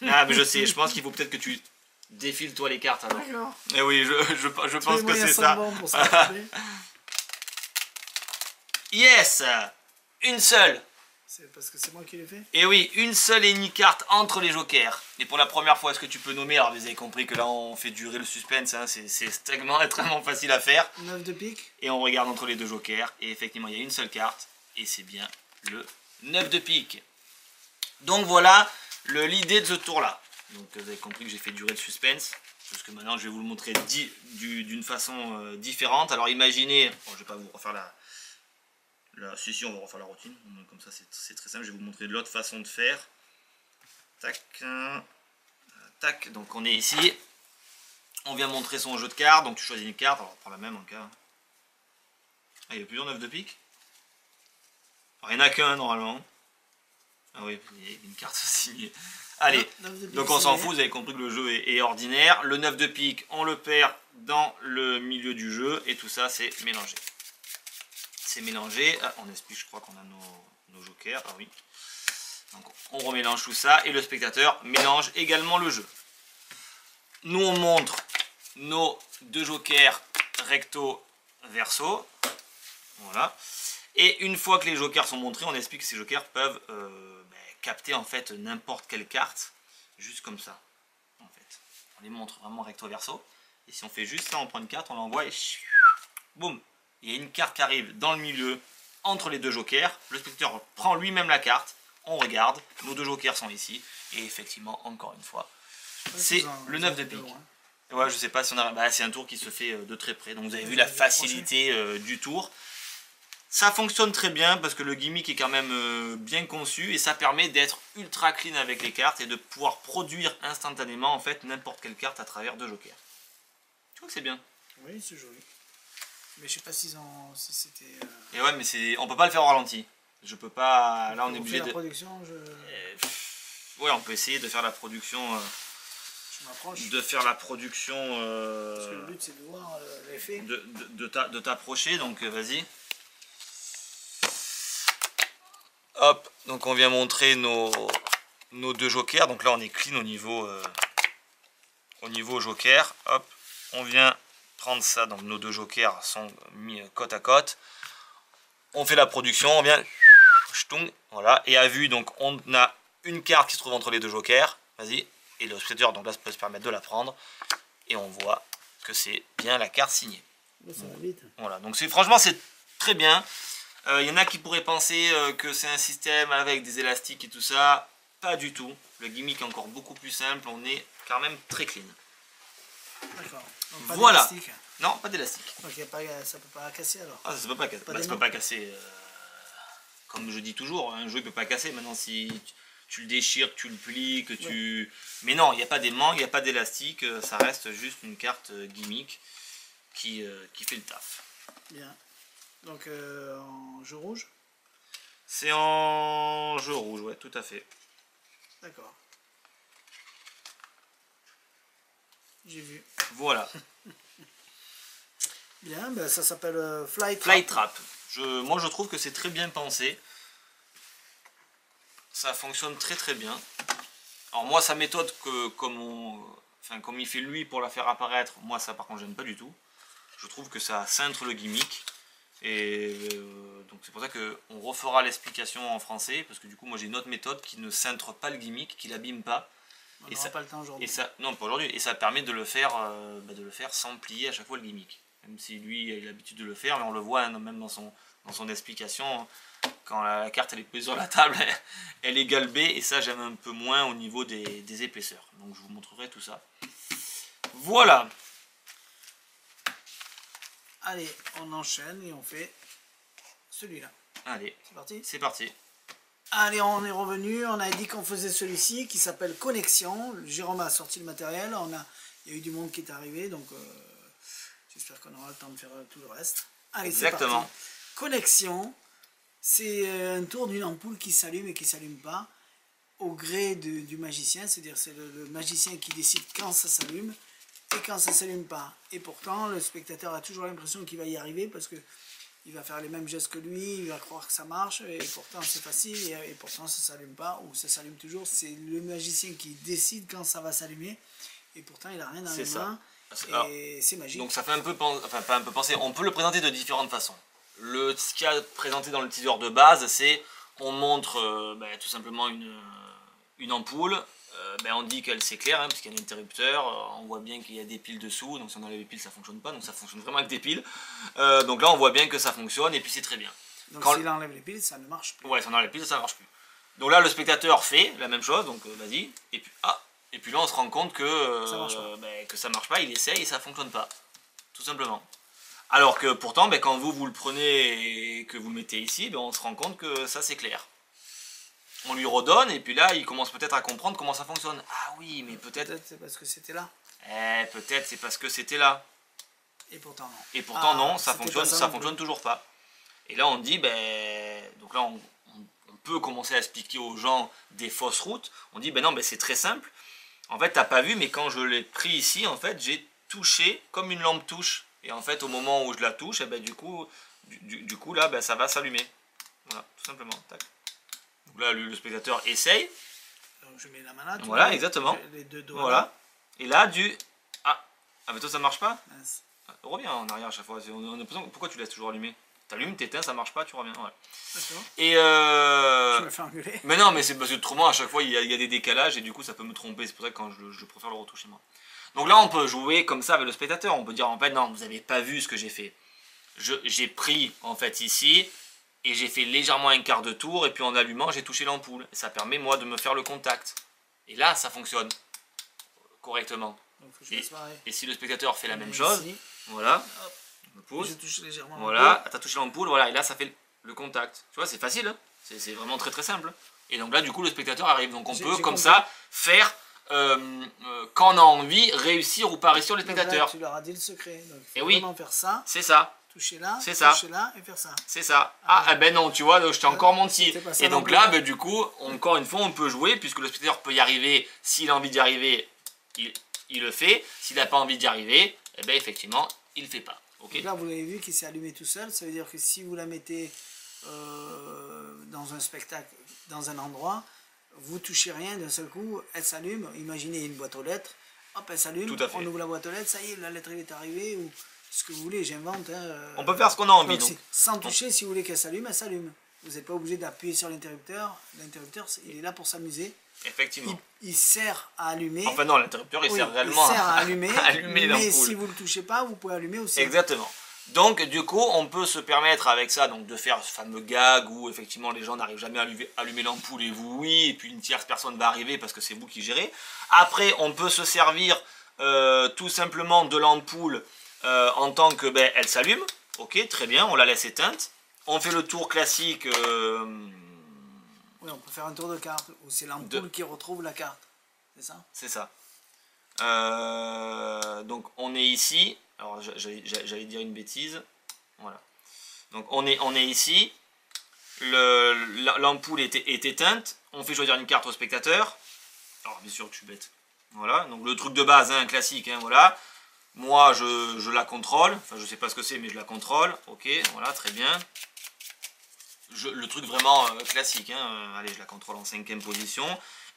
Ah, mais je sais, je pense qu'il faut peut-être que tu défiles toi les cartes alors. D'accord. Eh oui, je pense que c'est ça. Pour ça. Yes, une seule. C'est parce que c'est moi qui l'ai fait. Et oui, une seule et unique carte entre les jokers. Et pour la première fois, est-ce que tu peux nommer? Alors vous avez compris que là on fait durer le suspense, hein, c'est extrêmement facile à faire. 9 de pique. Et on regarde entre les deux jokers. Et effectivement, il y a une seule carte. Et c'est bien le 9 de pique. Donc voilà l'idée de ce tour-là. Donc vous avez compris que j'ai fait durer le suspense. Parce que maintenant je vais vous le montrer d'une façon différente. Alors imaginez, bon, je ne vais pas vous refaire si, on va refaire la routine. Comme ça c'est très simple. Je vais vous montrer l'autre façon de faire. Tac. Tac. Donc on est ici. On vient montrer son jeu de cartes. Donc tu choisis une carte. Alors on prend la même en cas. Ah, il y a plusieurs 9 de pique. Alors, il n'y en a qu'un normalement. Ah oui, il y a une carte signée. Allez, donc on s'en fout, vous avez compris que le jeu est ordinaire. Le 9 de pique, on le perd dans le milieu du jeu. Et tout ça, c'est mélangé. C'est mélangé. Ah, on explique, je crois qu'on a nos jokers. Ah oui. Donc on remélange tout ça. Et le spectateur mélange également le jeu. Nous, on montre nos deux jokers recto verso. Voilà. Et une fois que les jokers sont montrés, on explique que ces jokers peuvent capter en fait n'importe quelle carte, juste comme ça. En fait, on les montre vraiment recto verso. Et si on fait juste ça, on prend une carte, on l'envoie et boum, il y a une carte qui arrive dans le milieu entre les deux jokers. Le spectateur prend lui-même la carte, on regarde, nos deux jokers sont ici. Et effectivement, encore une fois, c'est le 9 de pique. Ouais, je sais pas si on a. C'est un tour qui se fait de très près. Donc vous avez vu la facilité du tour. Ça fonctionne très bien parce que le gimmick est quand même bien conçu et ça permet d'être ultra clean avec les cartes et de pouvoir produire instantanément en fait n'importe quelle carte à travers deux jokers. Tu vois que c'est bien? Oui, c'est joli. Mais je sais pas si c'était. Et ouais, mais on peut pas le faire au ralenti. Je peux pas. Là, on est obligé de. La production, Ouais, on peut essayer de faire la production. Je m'approche. De faire la production. Parce que le but c'est de voir l'effet. De t'approcher, donc vas-y. Hop, donc on vient montrer nos deux jokers. Donc là on est clean au niveau joker. Hop, on vient prendre ça. Donc nos deux jokers sont mis côte à côte. On fait la production, on vient. Voilà, et à vue, donc on a une carte qui se trouve entre les deux jokers. Vas-y, et le spectateur donc là peut se permettre de la prendre. Et on voit que c'est bien la carte signée. Là, ça va vite. Voilà, donc franchement c'est très bien. Il y en a qui pourraient penser que c'est un système avec des élastiques et tout ça. Pas du tout. Le gimmick est encore beaucoup plus simple. On est quand même très clean. D'accord. Voilà. Non, pas d'élastique. Donc ça peut pas casser alors. Ah, ça peut pas casser. Ça peut pas casser. Comme je dis toujours, un jeu ne peut pas casser. Maintenant, si tu le déchires, que tu le plies, que tu... Mais non, il n'y a pas d'aimant, il n'y a pas d'élastique. Ça reste juste une carte gimmick qui fait le taf. Bien. Donc en jeu rouge? C'est en jeu rouge, ouais, tout à fait. D'accord. J'ai vu. Voilà. Bien, ben ça s'appelle Fly Trap. Fly Trap. Moi je trouve que c'est très bien pensé. ça fonctionne très très bien. Alors moi sa méthode comme il fait lui pour la faire apparaître, moi ça par contre j'aime pas du tout. Je trouve que ça cintre le gimmick. Et donc c'est pour ça qu'on refera l'explication en français, parce que du coup moi j'ai une autre méthode qui ne cintre pas le gimmick, qui l'abîme pas. On n'aura pas le temps aujourd'hui. Non, pas aujourd'hui. Et ça permet de le faire sans plier à chaque fois le gimmick. Même si lui a l'habitude de le faire, mais on le voit hein, même dans son explication, quand la carte elle est posée sur la table, elle est galbée, et ça j'aime un peu moins au niveau des épaisseurs. Donc je vous montrerai tout ça. Voilà. Allez, on enchaîne et on fait celui-là. Allez, c'est parti. C'est parti. Allez, on est revenu, on a dit qu'on faisait celui-ci qui s'appelle Connexion. Jérôme a sorti le matériel, il y a eu du monde qui est arrivé, donc j'espère qu'on aura le temps de faire tout le reste. Allez, c'est parti. Connexion, c'est un tour d'une ampoule qui s'allume et qui ne s'allume pas, au gré du magicien, c'est-à-dire c'est le magicien qui décide quand ça s'allume et quand ça ne s'allume pas. Et pourtant, le spectateur a toujours l'impression qu'il va y arriver parce que il va faire les mêmes gestes que lui, il va croire que ça marche, et pourtant c'est facile, et pourtant ça ne s'allume pas, ou ça s'allume toujours. C'est le magicien qui décide quand ça va s'allumer, et pourtant il n'a rien dans les mains, et c'est magique. Donc ça fait un peu, pas un peu penser, on peut le présenter de différentes façons. Ce qu'il y a présenté dans le teaser de base, c'est, on montre tout simplement une ampoule, on dit qu'elle s'éclaire, hein, parce qu'il y a un interrupteur, on voit bien qu'il y a des piles dessous, donc si on enlève les piles ça fonctionne pas, donc ça fonctionne vraiment avec des piles. Donc là on voit bien que ça fonctionne, et puis c'est très bien. Donc s'il enlève les piles, ça ne marche plus. Ouais, si on enlève les piles, ça ne marche plus. Donc là le spectateur fait la même chose, donc vas-y, et puis là on se rend compte que ça marche pas, il essaye et ça fonctionne pas, tout simplement. Alors que pourtant, quand vous le prenez et que vous le mettez ici, on se rend compte que ça s'éclaire. On lui redonne, et puis là, il commence peut-être à comprendre comment ça fonctionne. Ah oui, mais peut-être... Peut-être c'est parce que c'était là. Peut-être c'est parce que c'était là. Et pourtant non. Et pourtant non, ça fonctionne toujours pas. Et là on dit, donc là on peut commencer à expliquer aux gens des fausses routes. On dit, non, c'est très simple. En fait, t'as pas vu, mais quand je l'ai pris ici, en fait, j'ai touché comme une lampe touche. Et en fait, au moment où je la touche, du coup là, ça va s'allumer. Voilà, tout simplement. Tac. Donc là, le spectateur essaye. Donc je mets la manette. Voilà, exactement. Les deux doigts. Voilà. Là. Et là, mais toi, ça marche pas. Mince. Reviens en arrière à chaque fois. Pourquoi tu laisses toujours allumer? T'allumes, t'éteins, ça marche pas, tu reviens. Ouais. D'accord. Et tu me fais engueuler. Mais non, mais c'est parce que autrement, à chaque fois, il y a des décalages, et du coup, ça peut me tromper. C'est pour ça que quand je préfère le retoucher moi. Donc là, on peut jouer comme ça avec le spectateur. On peut dire, en fait, non, vous n'avez pas vu ce que j'ai fait. J'ai pris, en fait, ici, et j'ai fait légèrement un quart de tour, et puis en allumant, j'ai touché l'ampoule. Et ça permet, moi, de me faire le contact. Et là, ça fonctionne correctement. Donc, et si le spectateur fait la même chose, voilà, je me pose. Je touche légèrement. Voilà, tu as touché l'ampoule, voilà, et là, ça fait le contact. Tu vois, c'est facile, hein, c'est vraiment très très simple. Et donc là, du coup, le spectateur arrive. Donc on peut, comme ça, faire... quand on a envie, réussir ou pas réussir les spectateurs. Tu leur as dit le secret. Donc il faut et vraiment faire ça. C'est ça. Toucher là, toucher là et faire ça. C'est ça. Non, tu vois, je t'ai encore menti. Et donc là, du coup, encore une fois, on peut jouer, puisque le spectateur peut y arriver. S'il a envie d'y arriver, il le fait. S'il n'a pas envie d'y arriver, effectivement, il ne le fait pas. Okay. Donc là, vous l'avez vu qu'il s'est allumé tout seul. Ça veut dire que si vous la mettez dans un spectacle, dans un endroit, vous touchez rien, d'un seul coup, elle s'allume. Imaginez une boîte aux lettres, hop, elle s'allume, on ouvre la boîte aux lettres, ça y est, la lettre elle est arrivée, ou ce que vous voulez, j'invente. On peut faire ce qu'on a envie. Donc. Sans toucher, si vous voulez qu'elle s'allume, elle s'allume. Vous n'êtes pas obligé d'appuyer sur l'interrupteur. L'interrupteur, il est là pour s'amuser. Effectivement. Il sert à allumer. Enfin non, l'interrupteur, il sert réellement à allumer. Mais si vous ne le touchez pas, vous pouvez allumer aussi. Exactement. Donc du coup, on peut se permettre avec ça de faire ce fameux gag où effectivement les gens n'arrivent jamais à allumer l'ampoule et vous oui, et puis une tierce personne va arriver parce que c'est vous qui gérez. Après, on peut se servir tout simplement de l'ampoule en tant que elle s'allume. Ok, très bien, on la laisse éteinte. On fait le tour classique. Oui, on peut faire un tour de carte où c'est l'ampoule qui retrouve la carte. C'est ça? C'est ça. Donc on est ici. Alors j'allais dire une bêtise. Voilà. Donc on est ici. L'ampoule est éteinte. On fait choisir une carte au spectateur. Alors bien sûr que je suis bête. Voilà. Donc le truc de base, hein, classique. Hein, voilà. Moi je la contrôle. Enfin je sais pas ce que c'est mais je la contrôle. Ok. Voilà, très bien. le truc vraiment classique. Hein. Allez, je la contrôle en 5e position.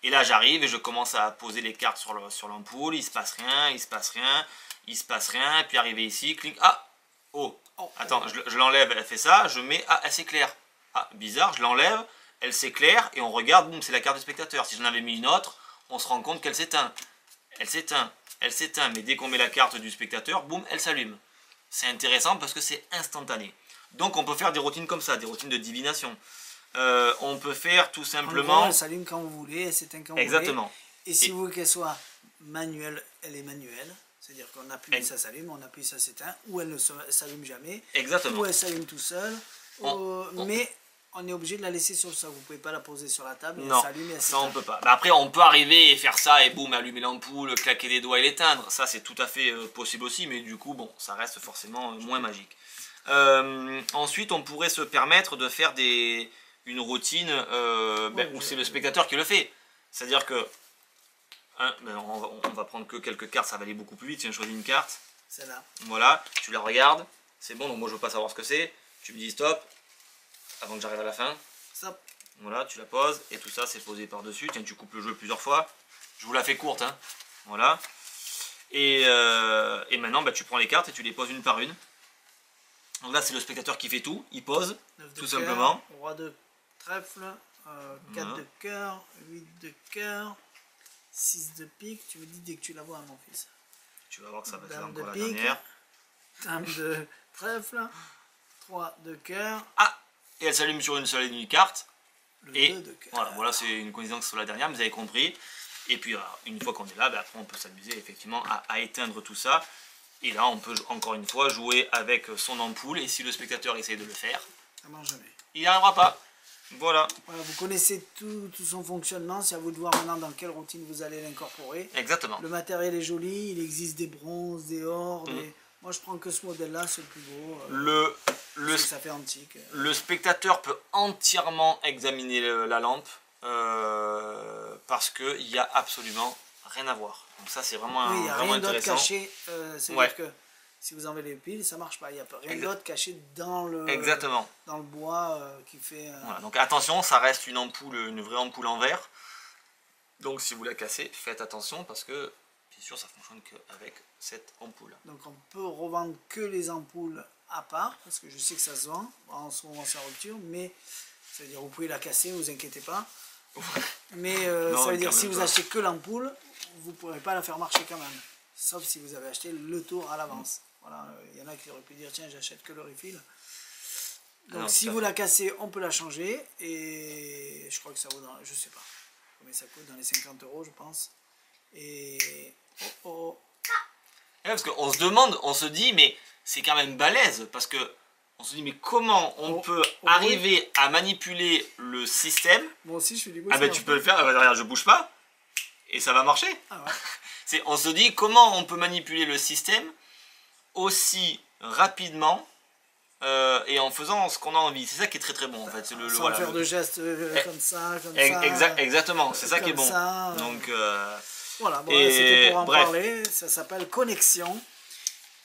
Et là, j'arrive et je commence à poser les cartes sur l'ampoule. Il se passe rien, il se passe rien, il se passe rien. Puis arrivé ici, clic. Ah, oh, attends, je l'enlève, elle fait ça. Je mets, ah, elle s'éclaire. Ah, bizarre, je l'enlève, elle s'éclaire et on regarde, boum, c'est la carte du spectateur. Si j'en avais mis une autre, on se rend compte qu'elle s'éteint. Elle s'éteint, elle s'éteint. Mais dès qu'on met la carte du spectateur, boum, elle s'allume. C'est intéressant parce que c'est instantané. Donc on peut faire des routines comme ça, des routines de divination. On peut faire tout simplement... Elle s'allume quand vous voulez, elle s'éteint quand Exactement. vous voulez. Et si vous voulez qu'elle soit manuelle, elle est manuelle. C'est-à-dire qu'on appuie, ça s'allume, on appuie, ça s'éteint. Ou elle ne s'allume jamais. Exactement. Ou elle s'allume tout seul. Mais on est obligé de la laisser sur le sol. Vous ne pouvez pas la poser sur la table. Non, elle s'allume et elle s'éteint. ça on peut pas. Bah, après on peut arriver et faire ça et boum, allumer l'ampoule, claquer des doigts et l'éteindre. Ça c'est tout à fait possible aussi, mais du coup bon, ça reste forcément moins magique. Ensuite on pourrait se permettre de faire une routine où c'est le spectateur qui le fait. C'est-à-dire que on va prendre que quelques cartes, ça va aller beaucoup plus vite si on choisit une carte. Celle-là. Voilà, tu la regardes, c'est bon, donc moi je veux pas savoir ce que c'est. Tu me dis stop, avant que j'arrive à la fin. Stop. Voilà, tu la poses, et tout ça c'est posé par-dessus. Tiens, tu coupes le jeu plusieurs fois. Je vous la fais courte, hein. Voilà. Et maintenant, bah, tu prends les cartes et tu les poses une par une. Donc là, c'est le spectateur qui fait tout. Il pose, tout simplement. Roi de trèfle, 4 de cœur, 8 de cœur, 6 de pique. Tu me dis dès que tu la vois, mon fils. Tu vas voir que ça va faire Dame encore de la pique, dernière. Dame de trèfle, 3 de cœur. Ah, et elle s'allume sur une seule et unique carte. Le 2 de cœur. Voilà c'est une coïncidence sur la dernière, vous avez compris. Et puis une fois qu'on est là, après on peut s'amuser effectivement à éteindre tout ça. Et là on peut encore une fois jouer avec son ampoule. Et si le spectateur essaye de le faire, ça marche jamais. Il n'y arrivera pas. Voilà. Vous connaissez tout son fonctionnement. C'est à vous de voir maintenant dans quelle routine vous allez l'incorporer. Exactement. Le matériel est joli. Il existe des bronzes, des or. Moi je prends que ce modèle là, c'est le plus beau. Ça fait antique. Le spectateur peut entièrement examiner la lampe. Parce qu'il n'y a absolument rien à voir. Donc ça c'est vraiment, il n'y a vraiment rien d'autre intéressant. Caché, c'est-à-dire que si vous enlevez les piles, ça marche pas. Il n'y a rien d'autre caché dans le bois qui fait... Voilà, donc attention, ça reste une ampoule, une vraie ampoule en verre. Donc si vous la cassez, faites attention parce que bien sûr ça fonctionne qu'avec cette ampoule. Donc on peut revendre que les ampoules à part, parce que je sais que ça se vend. En ce moment c'est en rupture, mais c'est-à-dire vous pouvez la casser, ne vous inquiétez pas. Mais ça veut dire si vous achetez que l'ampoule, vous ne pourrez pas la faire marcher quand même. Sauf si vous avez acheté le tour à l'avance. Voilà, il y en a qui auraient pu dire tiens j'achète que le refill. Donc si vous la cassez, on peut la changer. Et je crois que ça vaut dans, je sais pas combien ça coûte, dans les 50 € je pense. Et parce qu'on se demande, on se dit mais c'est quand même balèze parce que on se dit mais comment on peut arriver à manipuler le système. Moi aussi je fais du bruit. Ah ben tu peux le faire, regarde je bouge pas et ça va marcher. Ah ouais. On se dit comment on peut manipuler le système aussi rapidement et en faisant ce qu'on a envie. C'est ça qui est très très bon en fait. Sans faire de gestes comme ça, exactement, c'est ça qui est bon. Donc voilà, bon, c'était pour en parler. Ça s'appelle Connexion.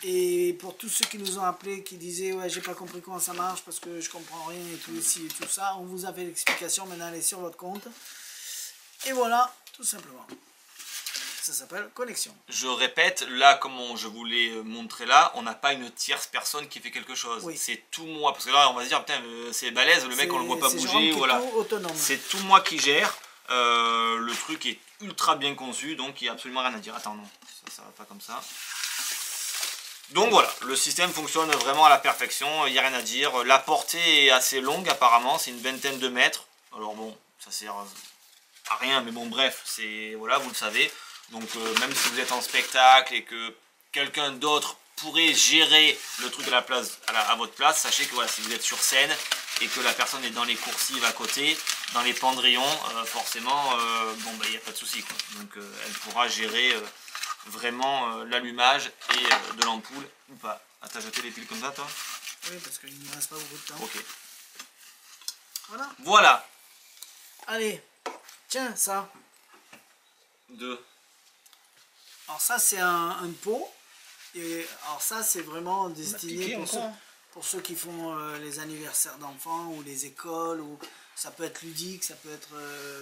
Et pour tous ceux qui nous ont appelés, qui disaient ouais j'ai pas compris comment ça marche parce que je comprends rien et tout ici et tout ça, on vous a fait l'explication, maintenant elle est sur votre compte. Et voilà, tout simplement. Ça s'appelle Connexion. Je répète, là comme je vous l'ai montré là, on n'a pas une tierce personne qui fait quelque chose. Oui. C'est tout moi, parce que là on va se dire putain c'est balèze, le mec on le voit pas bouger, voilà. C'est tout moi qui gère. Le truc est ultra bien conçu, donc il n'y a absolument rien à dire. Attends non, ça va pas comme ça. Donc voilà, le système fonctionne vraiment à la perfection, il n'y a rien à dire. La portée est assez longue apparemment, c'est une vingtaine de mètres. Alors bon, ça sert à rien, mais bon bref, c'est voilà, vous le savez. Donc même si vous êtes en spectacle et que quelqu'un d'autre pourrait gérer le truc à votre place, sachez que voilà, si vous êtes sur scène et que la personne est dans les coursives à côté, dans les pendrillons, forcément, bon bah il n'y a pas de souci quoi. Donc elle pourra gérer vraiment l'allumage et de l'ampoule ou pas. Ah, t'as jeté les piles comme ça toi? Oui, parce qu'il ne me reste pas beaucoup de temps. Ok. Voilà. Allez, tiens ça. Alors ça c'est un pot. Et alors ça c'est vraiment destiné pour ceux... pour ceux qui font les anniversaires d'enfants ou les écoles, ou ça peut être ludique, ça peut être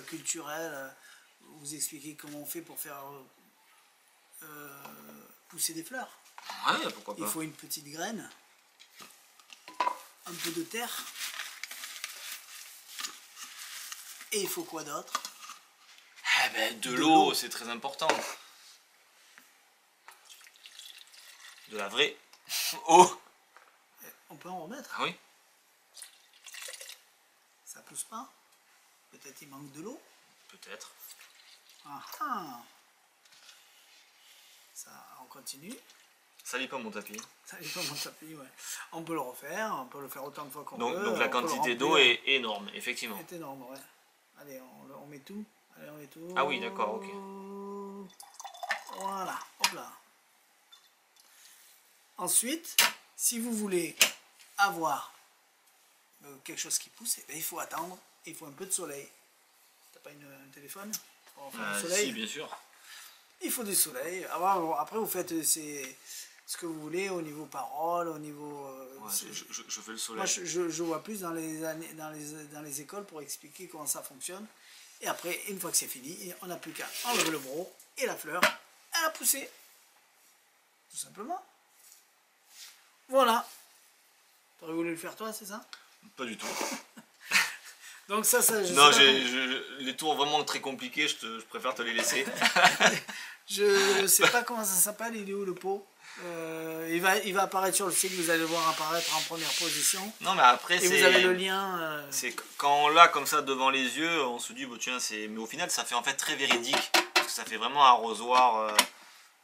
culturel. Vous expliquez comment on fait pour faire pousser des fleurs. Ouais, pourquoi pas. Il faut une petite graine, un peu de terre, et il faut quoi d'autre? Eh ben, de l'eau, c'est très important. De la vraie eau. On peut en remettre. Ah oui. Ça pousse pas. Peut-être il manque de l'eau. Peut-être. Ah ah. Ça, on continue. Ça lit pas mon tapis. Ça dépend de mon tapis, ouais. On peut le refaire, on peut le faire autant de fois qu'on veut. Donc la quantité d'eau est énorme, effectivement. C'est énorme, ouais. Allez, on met tout. Allez, on met tout. Ah oui, d'accord, ok. Voilà, hop là. Ensuite, si vous voulez avoir quelque chose qui pousse, eh bien, il faut attendre. Il faut un peu de soleil. T'as pas un téléphone pour faire du soleil? Si, bien sûr. Il faut du soleil. Après, vous faites ce que vous voulez au niveau parole, au niveau... Ouais, je fais le soleil. moi, je vois plus dans les écoles pour expliquer comment ça fonctionne. Et après, une fois que c'est fini, on n'a plus qu'à enlever le broc et la fleur, elle a poussé. Tout simplement. Voilà. T'aurais voulu le faire toi, c'est ça? Pas du tout. Donc ça non, les tours vraiment très compliqués, je préfère te les laisser. Je sais pas comment ça s'appelle, il est où le pot? Il va apparaître sur le site, vous allez le voir apparaître en première position. Non, mais après, et vous avez le lien. C'est quand on l'a comme ça devant les yeux, on se dit, bon, tiens, mais au final, ça fait en fait très véridique. Parce que ça fait vraiment un arrosoir.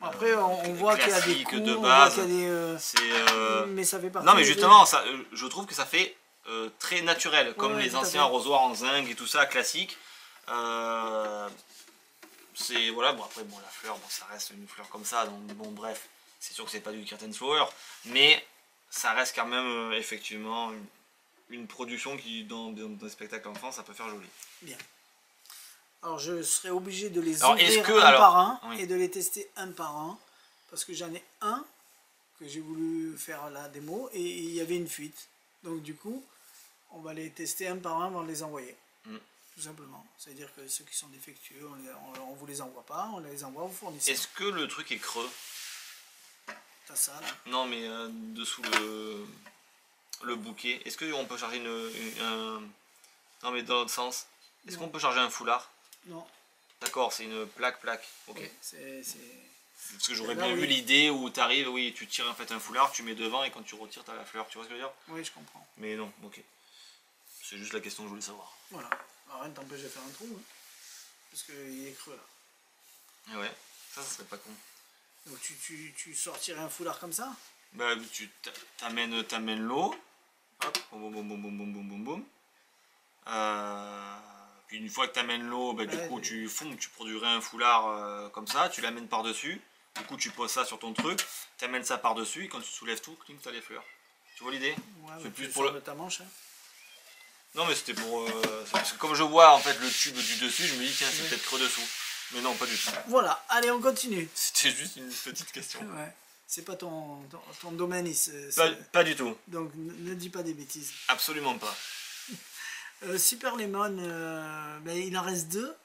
Après, on voit qu'il y a des coups, de base. Mais ça fait partie. Non, mais justement, je trouve que ça fait très naturel, comme les anciens arrosoirs en zinc et tout ça, classique. C'est voilà, bon après bon la fleur, bon ça reste une fleur comme ça, donc bon bref, c'est sûr que c'est pas du curtain flower, mais ça reste quand même effectivement une production qui dans des spectacles enfants ça peut faire joli. Bien. Alors je serai obligé de les alors, ouvrir par un oui. Et de les tester un par un, parce que j'en ai un que j'ai voulu faire la démo et il y avait une fuite, donc du coup on va les tester un par un avant de les envoyer. Tout simplement. C'est-à-dire que ceux qui sont défectueux, on ne vous les envoie pas, on les envoie aux fournisseurs. Est-ce que le truc est creux? T'as ça là? Non, mais dessous le bouquet. Est-ce qu'on peut charger Non, mais dans l'autre sens. Est-ce qu'on peut charger un foulard? Non. D'accord, c'est une plaque. Ok. Oui, Parce que j'aurais bien vu l'idée où tu arrives, oui, tu tires en fait un foulard, tu mets devant et quand tu retires, tu as la fleur. Tu vois ce que je veux dire? Oui, je comprends. Mais non, ok. C'est juste la question que je voulais savoir. Voilà. Alors, rien ne t'empêche de faire un trou, hein, parce qu'il est creux là. Et ouais, ça serait pas con. Donc tu sortirais un foulard comme ça? Bah tu t'amènes l'eau, hop, boum. Puis une fois que t'amènes l'eau, bah, du coup tu produirais un foulard comme ça, tu l'amènes par dessus, du coup tu poses ça sur ton truc, t'amènes ça par dessus et quand tu soulèves tout, t'as les fleurs. Tu vois l'idée? Ouais, c'est plus pour ta manche. Hein. Non mais c'était pour... parce que comme je vois en fait le tube du dessus, je me dis tiens c'est peut-être creux dessous. Mais non, pas du tout. Voilà, allez on continue. C'était juste une petite question. Ouais. C'est pas ton domaine. Pas du tout. Donc ne dis pas des bêtises. Absolument pas. Super Lemon, ben, il en reste 2.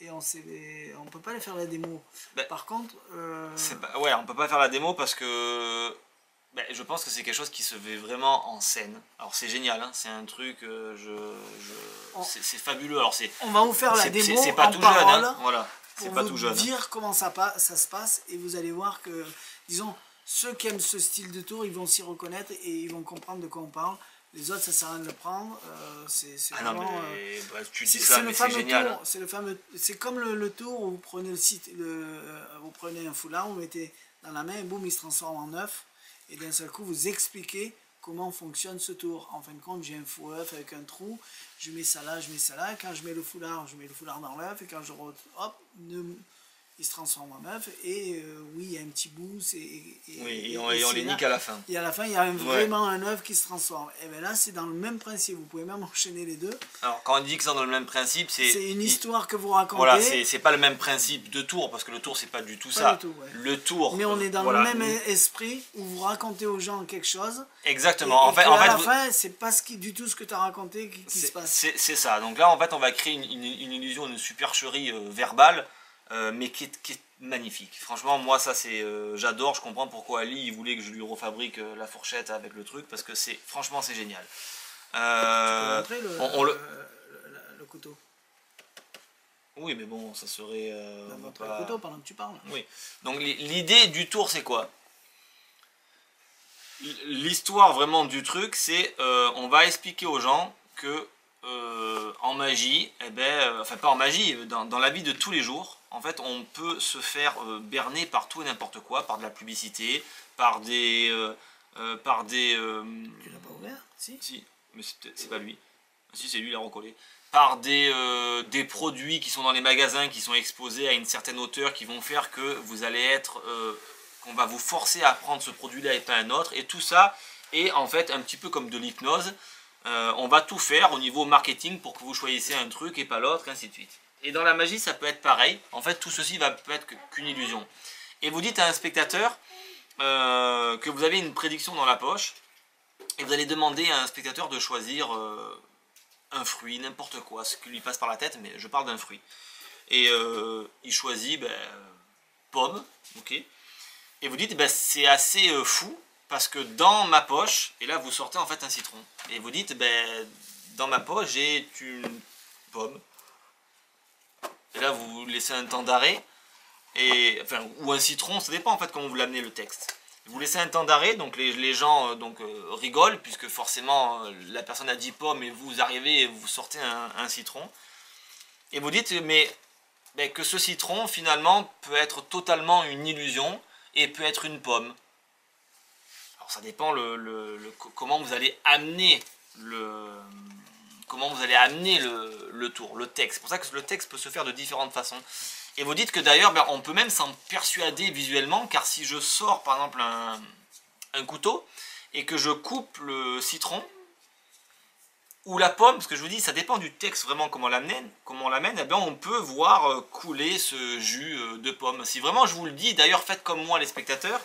Et on peut pas les faire la démo. Ben, par contre... ouais, on peut pas faire la démo parce que... Ben, je pense que c'est quelque chose qui se fait vraiment en scène. Alors c'est génial, hein, c'est un truc, c'est fabuleux. Alors, on va vous faire la démo c'est pas en tout parole, jeune, hein, voilà. C'est pas tout jeune. Pour dire comment ça se passe et vous allez voir que, disons, ceux qui aiment ce style de tour, ils vont s'y reconnaître et ils vont comprendre de quoi on parle. Les autres, ça sert à rien de le prendre. C'est vraiment... non, mais tu dis ça, mais c'est génial. C'est comme le tour où vous prenez vous prenez un foulard, vous mettez dans la main et boum, il se transforme en œuf. Et d'un seul coup, vous expliquez comment fonctionne ce tour. En fin de compte, j'ai un faux œuf avec un trou, je mets ça là, et quand je mets le foulard dans l'œuf, et quand je hop, il se transforme en œuf, et oui, il y a un petit bout, et on les nique à la fin. Et à la fin, il y a vraiment un œuf qui se transforme. Et bien là, c'est dans le même principe, vous pouvez même enchaîner les deux. Alors, quand on dit que c'est dans le même principe, c'est une histoire que vous racontez. Voilà, c'est pas le même principe de tour, parce que le tour, c'est pas du tout ça. Du tout, ouais. Le tour... Mais on est dans le même esprit, où vous racontez aux gens quelque chose. Exactement. En fait, à la fin, c'est pas du tout ce que tu as raconté qui se passe. C'est ça. Donc là, en fait, on va créer une illusion, une supercherie verbale, mais qui est magnifique. Franchement, moi, ça, c'est j'adore. Je comprends pourquoi Ali, il voulait que je lui refabrique la fourchette avec le truc, parce que franchement, c'est génial. Tu peux montrer le couteau. Oui, mais bon, ça serait... montrer le couteau pendant que tu parles. Oui. Donc l'idée du tour, c'est quoi? L'histoire vraiment du truc, c'est on va expliquer aux gens que en magie, enfin pas en magie, dans la vie de tous les jours, en fait, on peut se faire berner par tout et n'importe quoi, par de la publicité, par des... Tu l'as pas ouvert? Si, mais c'est pas lui. Si, c'est lui, il a recollé. Par des produits qui sont dans les magasins, qui sont exposés à une certaine hauteur, qui vont faire que vous allez être... qu'on va vous forcer à prendre ce produit-là et pas un autre. Et tout ça est en fait un petit peu comme de l'hypnose. On va tout faire au niveau marketing pour que vous choisissiez un truc et pas l'autre, ainsi de suite. Et dans la magie, ça peut être pareil. En fait, tout ceci peut être qu'une illusion. Et vous dites à un spectateur que vous avez une prédiction dans la poche, et vous allez demander à un spectateur de choisir un fruit, n'importe quoi, ce qui lui passe par la tête, mais je parle d'un fruit. Et il choisit pomme, ok. Et vous dites, c'est assez fou, parce que dans ma poche, et là vous sortez en fait un citron. Et vous dites, dans ma poche j'ai une pomme. Et là vous laissez un temps d'arrêt, ou un citron, ça dépend en fait comment vous l'amenez le texte. Vous laissez un temps d'arrêt, donc les gens rigolent, puisque forcément la personne a dit pomme, et vous arrivez et vous sortez un citron. Et vous dites, mais que ce citron finalement peut être totalement une illusion, et peut être une pomme. Alors ça dépend comment vous allez amener le tour, le texte. C'est pour ça que le texte peut se faire de différentes façons. Et vous dites que d'ailleurs, on peut même s'en persuader visuellement, car si je sors par exemple un couteau, et que je coupe le citron, ou la pomme, parce que je vous dis, ça dépend du texte vraiment comment on l'amène, on peut voir couler ce jus de pomme. Si vraiment je vous le dis, d'ailleurs faites comme moi les spectateurs,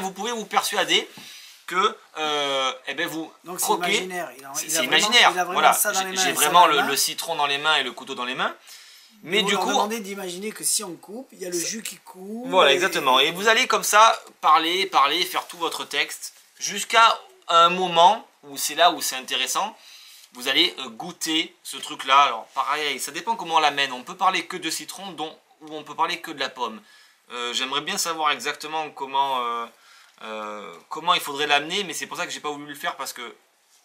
vous pouvez vous persuader que vous donc croquez. C'est imaginaire. C'est imaginaire. Voilà, j'ai vraiment le citron dans les mains et le couteau dans les mains. Mais du coup, demandez d'imaginer que si on coupe, il y a le jus qui coule. Voilà, exactement. Et vous allez comme ça parler, faire tout votre texte, jusqu'à un moment où c'est là où c'est intéressant. Vous allez goûter ce truc-là. Alors pareil, ça dépend comment on l'amène. On peut parler que de citron, ou on peut parler que de la pomme. J'aimerais bien savoir exactement comment il faudrait l'amener, mais c'est pour ça que j'ai pas voulu le faire, parce que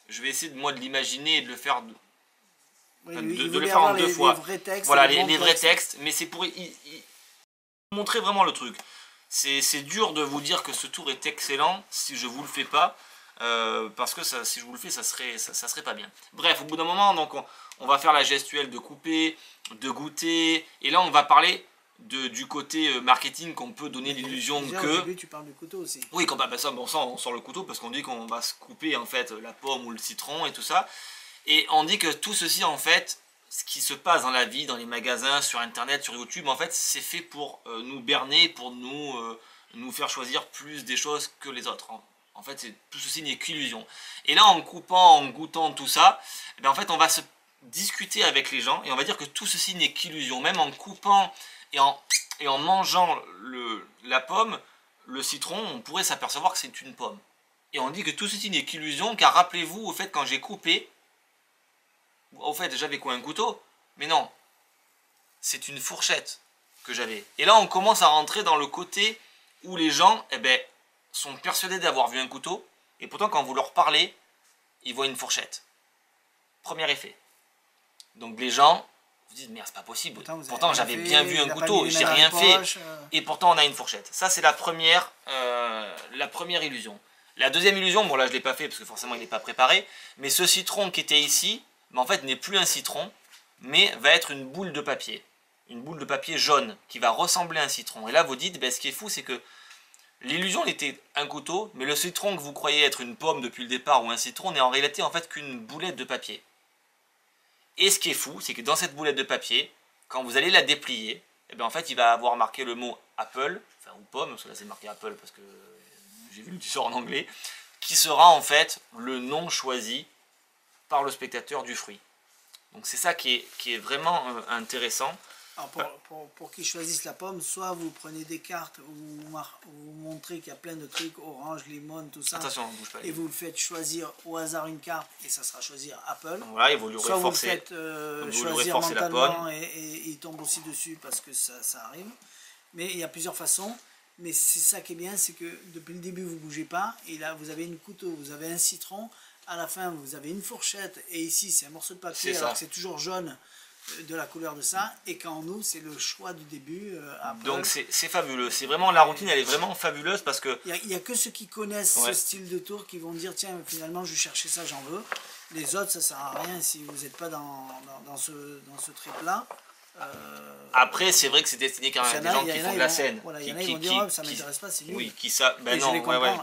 je vais essayer de l'imaginer et de le faire, de le faire en 2 fois. Les vrais textes, voilà, les vrais textes, mais c'est pour montrer vraiment le truc. C'est dur de vous dire que ce tour est excellent si je vous le fais pas. Parce que si je vous le fais, ça serait pas bien. Bref, au bout d'un moment, donc on va faire la gestuelle de couper, de goûter, et là on va parler du côté marketing, qu'on peut donner l'illusion que... Au début, tu parles du couteau aussi. Oui, on sort le couteau, parce qu'on dit qu'on va se couper en fait la pomme ou le citron et tout ça, et on dit que tout ceci en fait, ce qui se passe dans la vie, dans les magasins, sur internet, sur YouTube, en fait c'est fait pour nous berner, pour nous faire choisir plus des choses que les autres. En fait, tout ceci n'est qu'illusion. Et là, en coupant, en goûtant tout ça, en fait, on va se discuter avec les gens, et on va dire que tout ceci n'est qu'illusion. Même en coupant et en mangeant la pomme, le citron, on pourrait s'apercevoir que c'est une pomme. Et on dit que tout ceci n'est qu'illusion, car rappelez-vous, au fait, quand j'ai coupé, au fait, j'avais quoi, un couteau? Mais non, c'est une fourchette que j'avais. Et là, on commence à rentrer dans le côté où les gens, sont persuadés d'avoir vu un couteau, et pourtant quand vous leur parlez, ils voient une fourchette. Premier effet. Donc les gens vous disent, mais c'est pas possible, pourtant j'avais bien vu un couteau, j'ai rien fait, et pourtant on a une fourchette. Ça c'est la première illusion. La deuxième illusion, bon là je l'ai pas fait parce que forcément il n'est pas préparé, mais ce citron qui était ici, en fait n'est plus un citron, mais va être une boule de papier. une boule de papier jaune qui va ressembler à un citron. Et là vous dites, ben, ce qui est fou c'est que l'illusion était un couteau, mais le citron que vous croyez être une pomme depuis le départ ou un citron n'est en réalité en fait qu'une boulette de papier. Et ce qui est fou, c'est que dans cette boulette de papier, quand vous allez la déplier, eh bien en fait il va avoir marqué le mot Apple, enfin ou pomme, parce que là c'est marqué Apple parce que j'ai vu le t-shirt en anglais, qui sera en fait le nom choisi par le spectateur du fruit. Donc c'est ça qui est vraiment intéressant. Alors pour qu'ils choisissent la pomme, soit vous prenez des cartes où vous montrez qu'il y a plein de trucs, orange, limon, tout ça. Attention, on bouge pas. Et vous le faites choisir au hasard une carte et ça sera choisir Apple. Voilà, et vous lui soit reforcez, vous le faites choisir mentalement et il tombe aussi dessus parce que ça arrive. Mais il y a plusieurs façons. Mais c'est ça qui est bien, c'est que depuis le début vous ne bougez pas. Et là vous avez une couteau, vous avez un citron. À la fin vous avez une fourchette. Et ici c'est un morceau de papier alors que c'est toujours jaune. De la couleur de ça, et quand on ouvre, c'est le choix du début. Donc c'est fabuleux, c'est vraiment la routine, elle est vraiment fabuleuse parce que... Il n'y a que ceux qui connaissent ce style de tour qui vont dire tiens, finalement je cherchais ça, j'en veux. Les autres, ça sert à rien si vous n'êtes pas dans ce trip-là. Après, c'est vrai que c'est destiné quand même à des gens qui font de la scène. Voilà, il y en a qui vont dire oh, ça m'intéresse pas, c'est nul. Oui, qui ça... Ben et non,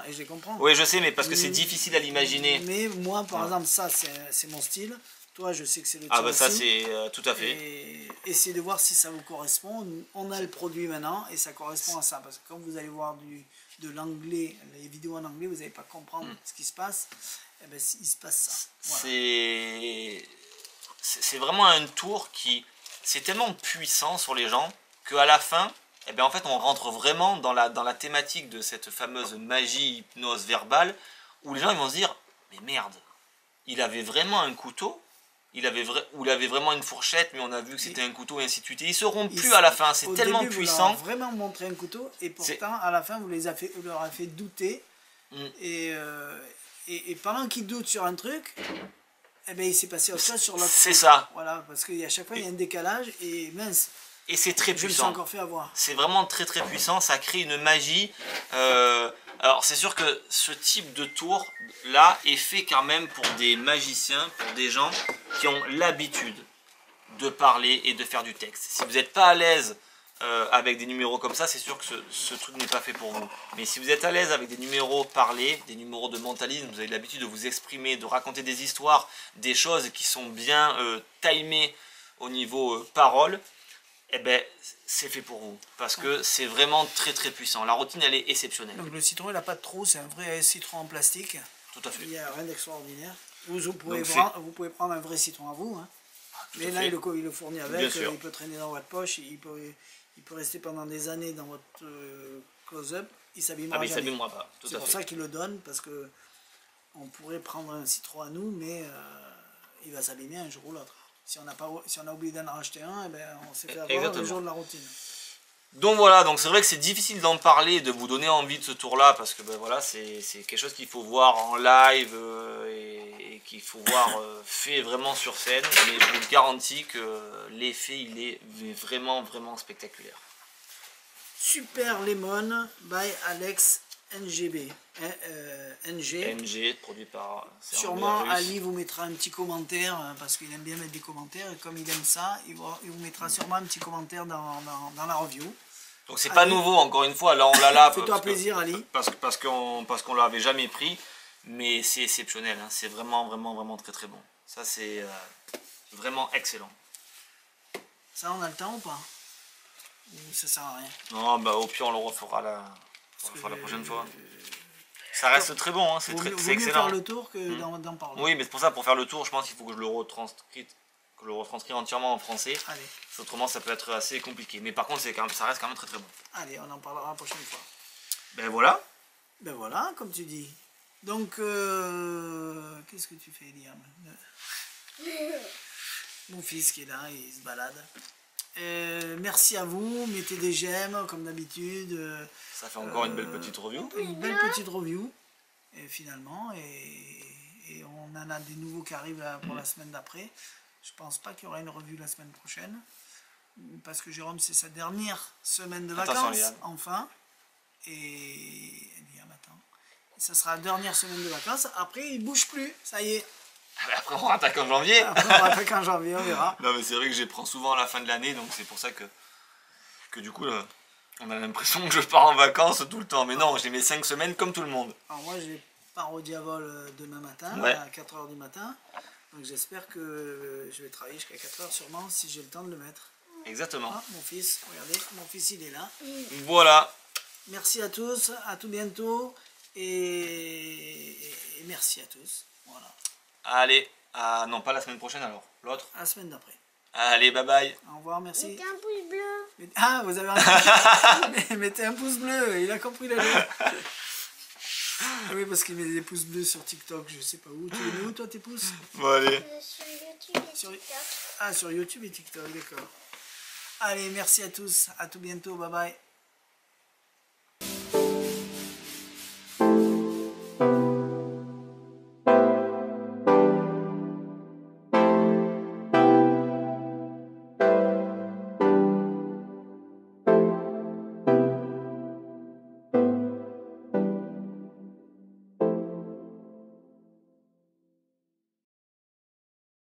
et je les comprends. Oui, je sais, mais parce que c'est difficile à l'imaginer. Mais moi, par exemple, ça, c'est mon style. Toi, je sais que c'est le tien. Ah bah ça aussi. c'est tout à fait. Et essayez de voir si ça vous correspond. On a le produit maintenant et ça correspond à ça. Parce que quand vous allez voir de l'anglais, les vidéos en anglais, vous n'allez pas comprendre ce qui se passe. Eh ben, il se passe ça. Voilà. C'est vraiment un tour qui... C'est tellement puissant sur les gens qu'à la fin, eh ben, en fait, on rentre vraiment dans la thématique de cette fameuse magie hypnose verbale où les gens ils vont se dire « Mais merde, il avait vraiment un couteau ?» il avait vraiment une fourchette, mais on a vu que c'était un couteau et ainsi de suite. Et ils seront plus à la fin, c'est tellement début, puissant. Vous leur avez vraiment montré un couteau, et pourtant, à la fin, vous leur avez fait douter. Et pendant qu'ils doutent sur un truc, eh ben, il s'est passé autre chose sur l'autre. C'est ça. Voilà, parce qu'à chaque fois, il y a un décalage, et mince. Et c'est très puissant. Je me suis encore fait avoir. C'est vraiment très très puissant, ça crée une magie. Alors c'est sûr que ce type de tour là est fait quand même pour des magiciens, pour des gens qui ont l'habitude de parler et de faire du texte. Si vous n'êtes pas à l'aise avec des numéros comme ça, c'est sûr que ce truc n'est pas fait pour vous. Mais si vous êtes à l'aise avec des numéros parlés, des numéros de mentalisme, vous avez l'habitude de vous exprimer, de raconter des histoires, des choses qui sont bien timées au niveau parole, eh ben, c'est fait pour vous, parce que c'est vraiment très très puissant. La routine, elle est exceptionnelle. Donc le citron, il n'a pas de trou, c'est un vrai citron en plastique. Tout à fait. Il n'y a rien d'extraordinaire. Vous pouvez prendre un vrai citron à vous, hein. Mais là, il le fournit avec, il peut traîner dans votre poche, il peut rester pendant des années dans votre close-up, il s'abîmera jamais. Il s'abîmera pas, tout à fait. C'est pour ça qu'il le donne, parce que on pourrait prendre un citron à nous, mais il va s'abîmer un jour ou l'autre. Si on a oublié d'en racheter un, eh ben, on s'est fait avoir le jour de la routine. Donc voilà, donc c'est vrai que c'est difficile d'en parler, de vous donner envie de ce tour-là, parce que ben voilà, c'est quelque chose qu'il faut voir en live et qu'il faut voir fait vraiment sur scène. Mais je vous garantis que l'effet, il est vraiment, vraiment spectaculaire. Super Lemon by Alex NGB. NG, produit par... Sûrement Ali vous mettra un petit commentaire, parce qu'il aime bien mettre des commentaires, et comme il aime ça, il vous mettra sûrement un petit commentaire dans la review. Donc c'est pas nouveau, encore une fois, là on l'a là. Fais-toi plaisir Ali. Parce qu'on l'avait jamais pris, mais c'est exceptionnel, hein. C'est vraiment, vraiment, vraiment très très bon. Ça c'est vraiment excellent. Ça on a le temps ou pas? Ou ça sert à rien? Non, bah au pire on le refera la prochaine fois. Ça reste très bon, hein. C'est excellent. Vaut mieux faire le tour que d'en parler. Oui, mais c'est pour ça, pour faire le tour, je pense qu'il faut que je le retranscris entièrement en français. Allez. Autrement, ça peut être assez compliqué. Mais par contre, ça reste quand même très très bon. Allez, on en parlera la prochaine fois. Ben voilà. Ben voilà, comme tu dis. Donc, qu'est-ce que tu fais, Liam? Mon fils qui est là, il se balade. Merci à vous, mettez des j'aime comme d'habitude. Ça fait encore une belle petite review. Une belle petite review, et finalement, et on en a des nouveaux qui arrivent là pour la semaine d'après. Je pense pas qu'il y aura une revue la semaine prochaine, parce que Jérôme c'est sa dernière semaine de vacances, enfin. Et Liam, attends. Ça sera la dernière semaine de vacances, après il bouge plus, ça y est. Après on rattaque en janvier. Après, on rattaque en janvier, on verra. Non mais c'est vrai que je les prends souvent à la fin de l'année, donc c'est pour ça que du coup on a l'impression que je pars en vacances tout le temps. Mais non, j'ai mes 5 semaines comme tout le monde. Alors moi, je pars au Diavol demain matin, Ouais. à 4h du matin. Donc j'espère que je vais travailler jusqu'à 4h sûrement, si j'ai le temps de le mettre. Exactement. Ah, mon fils, regardez, mon fils il est là. Voilà. Merci à tous, à tout bientôt. Et merci à tous. Voilà. Allez, non pas la semaine prochaine alors, l'autre. À la semaine d'après. Allez, bye bye. Au revoir, merci. Mettez un pouce bleu. Ah, vous avez un... Mettez un pouce bleu, il a compris la lettre. Ah oui, parce qu'il met des pouces bleus sur TikTok, je sais pas où. Tu les mets où, toi, tes pouces? Bon allez. Sur YouTube et Sur- TikTok. Ah, sur YouTube et TikTok, d'accord. Allez, merci à tous, à tout bientôt, bye bye.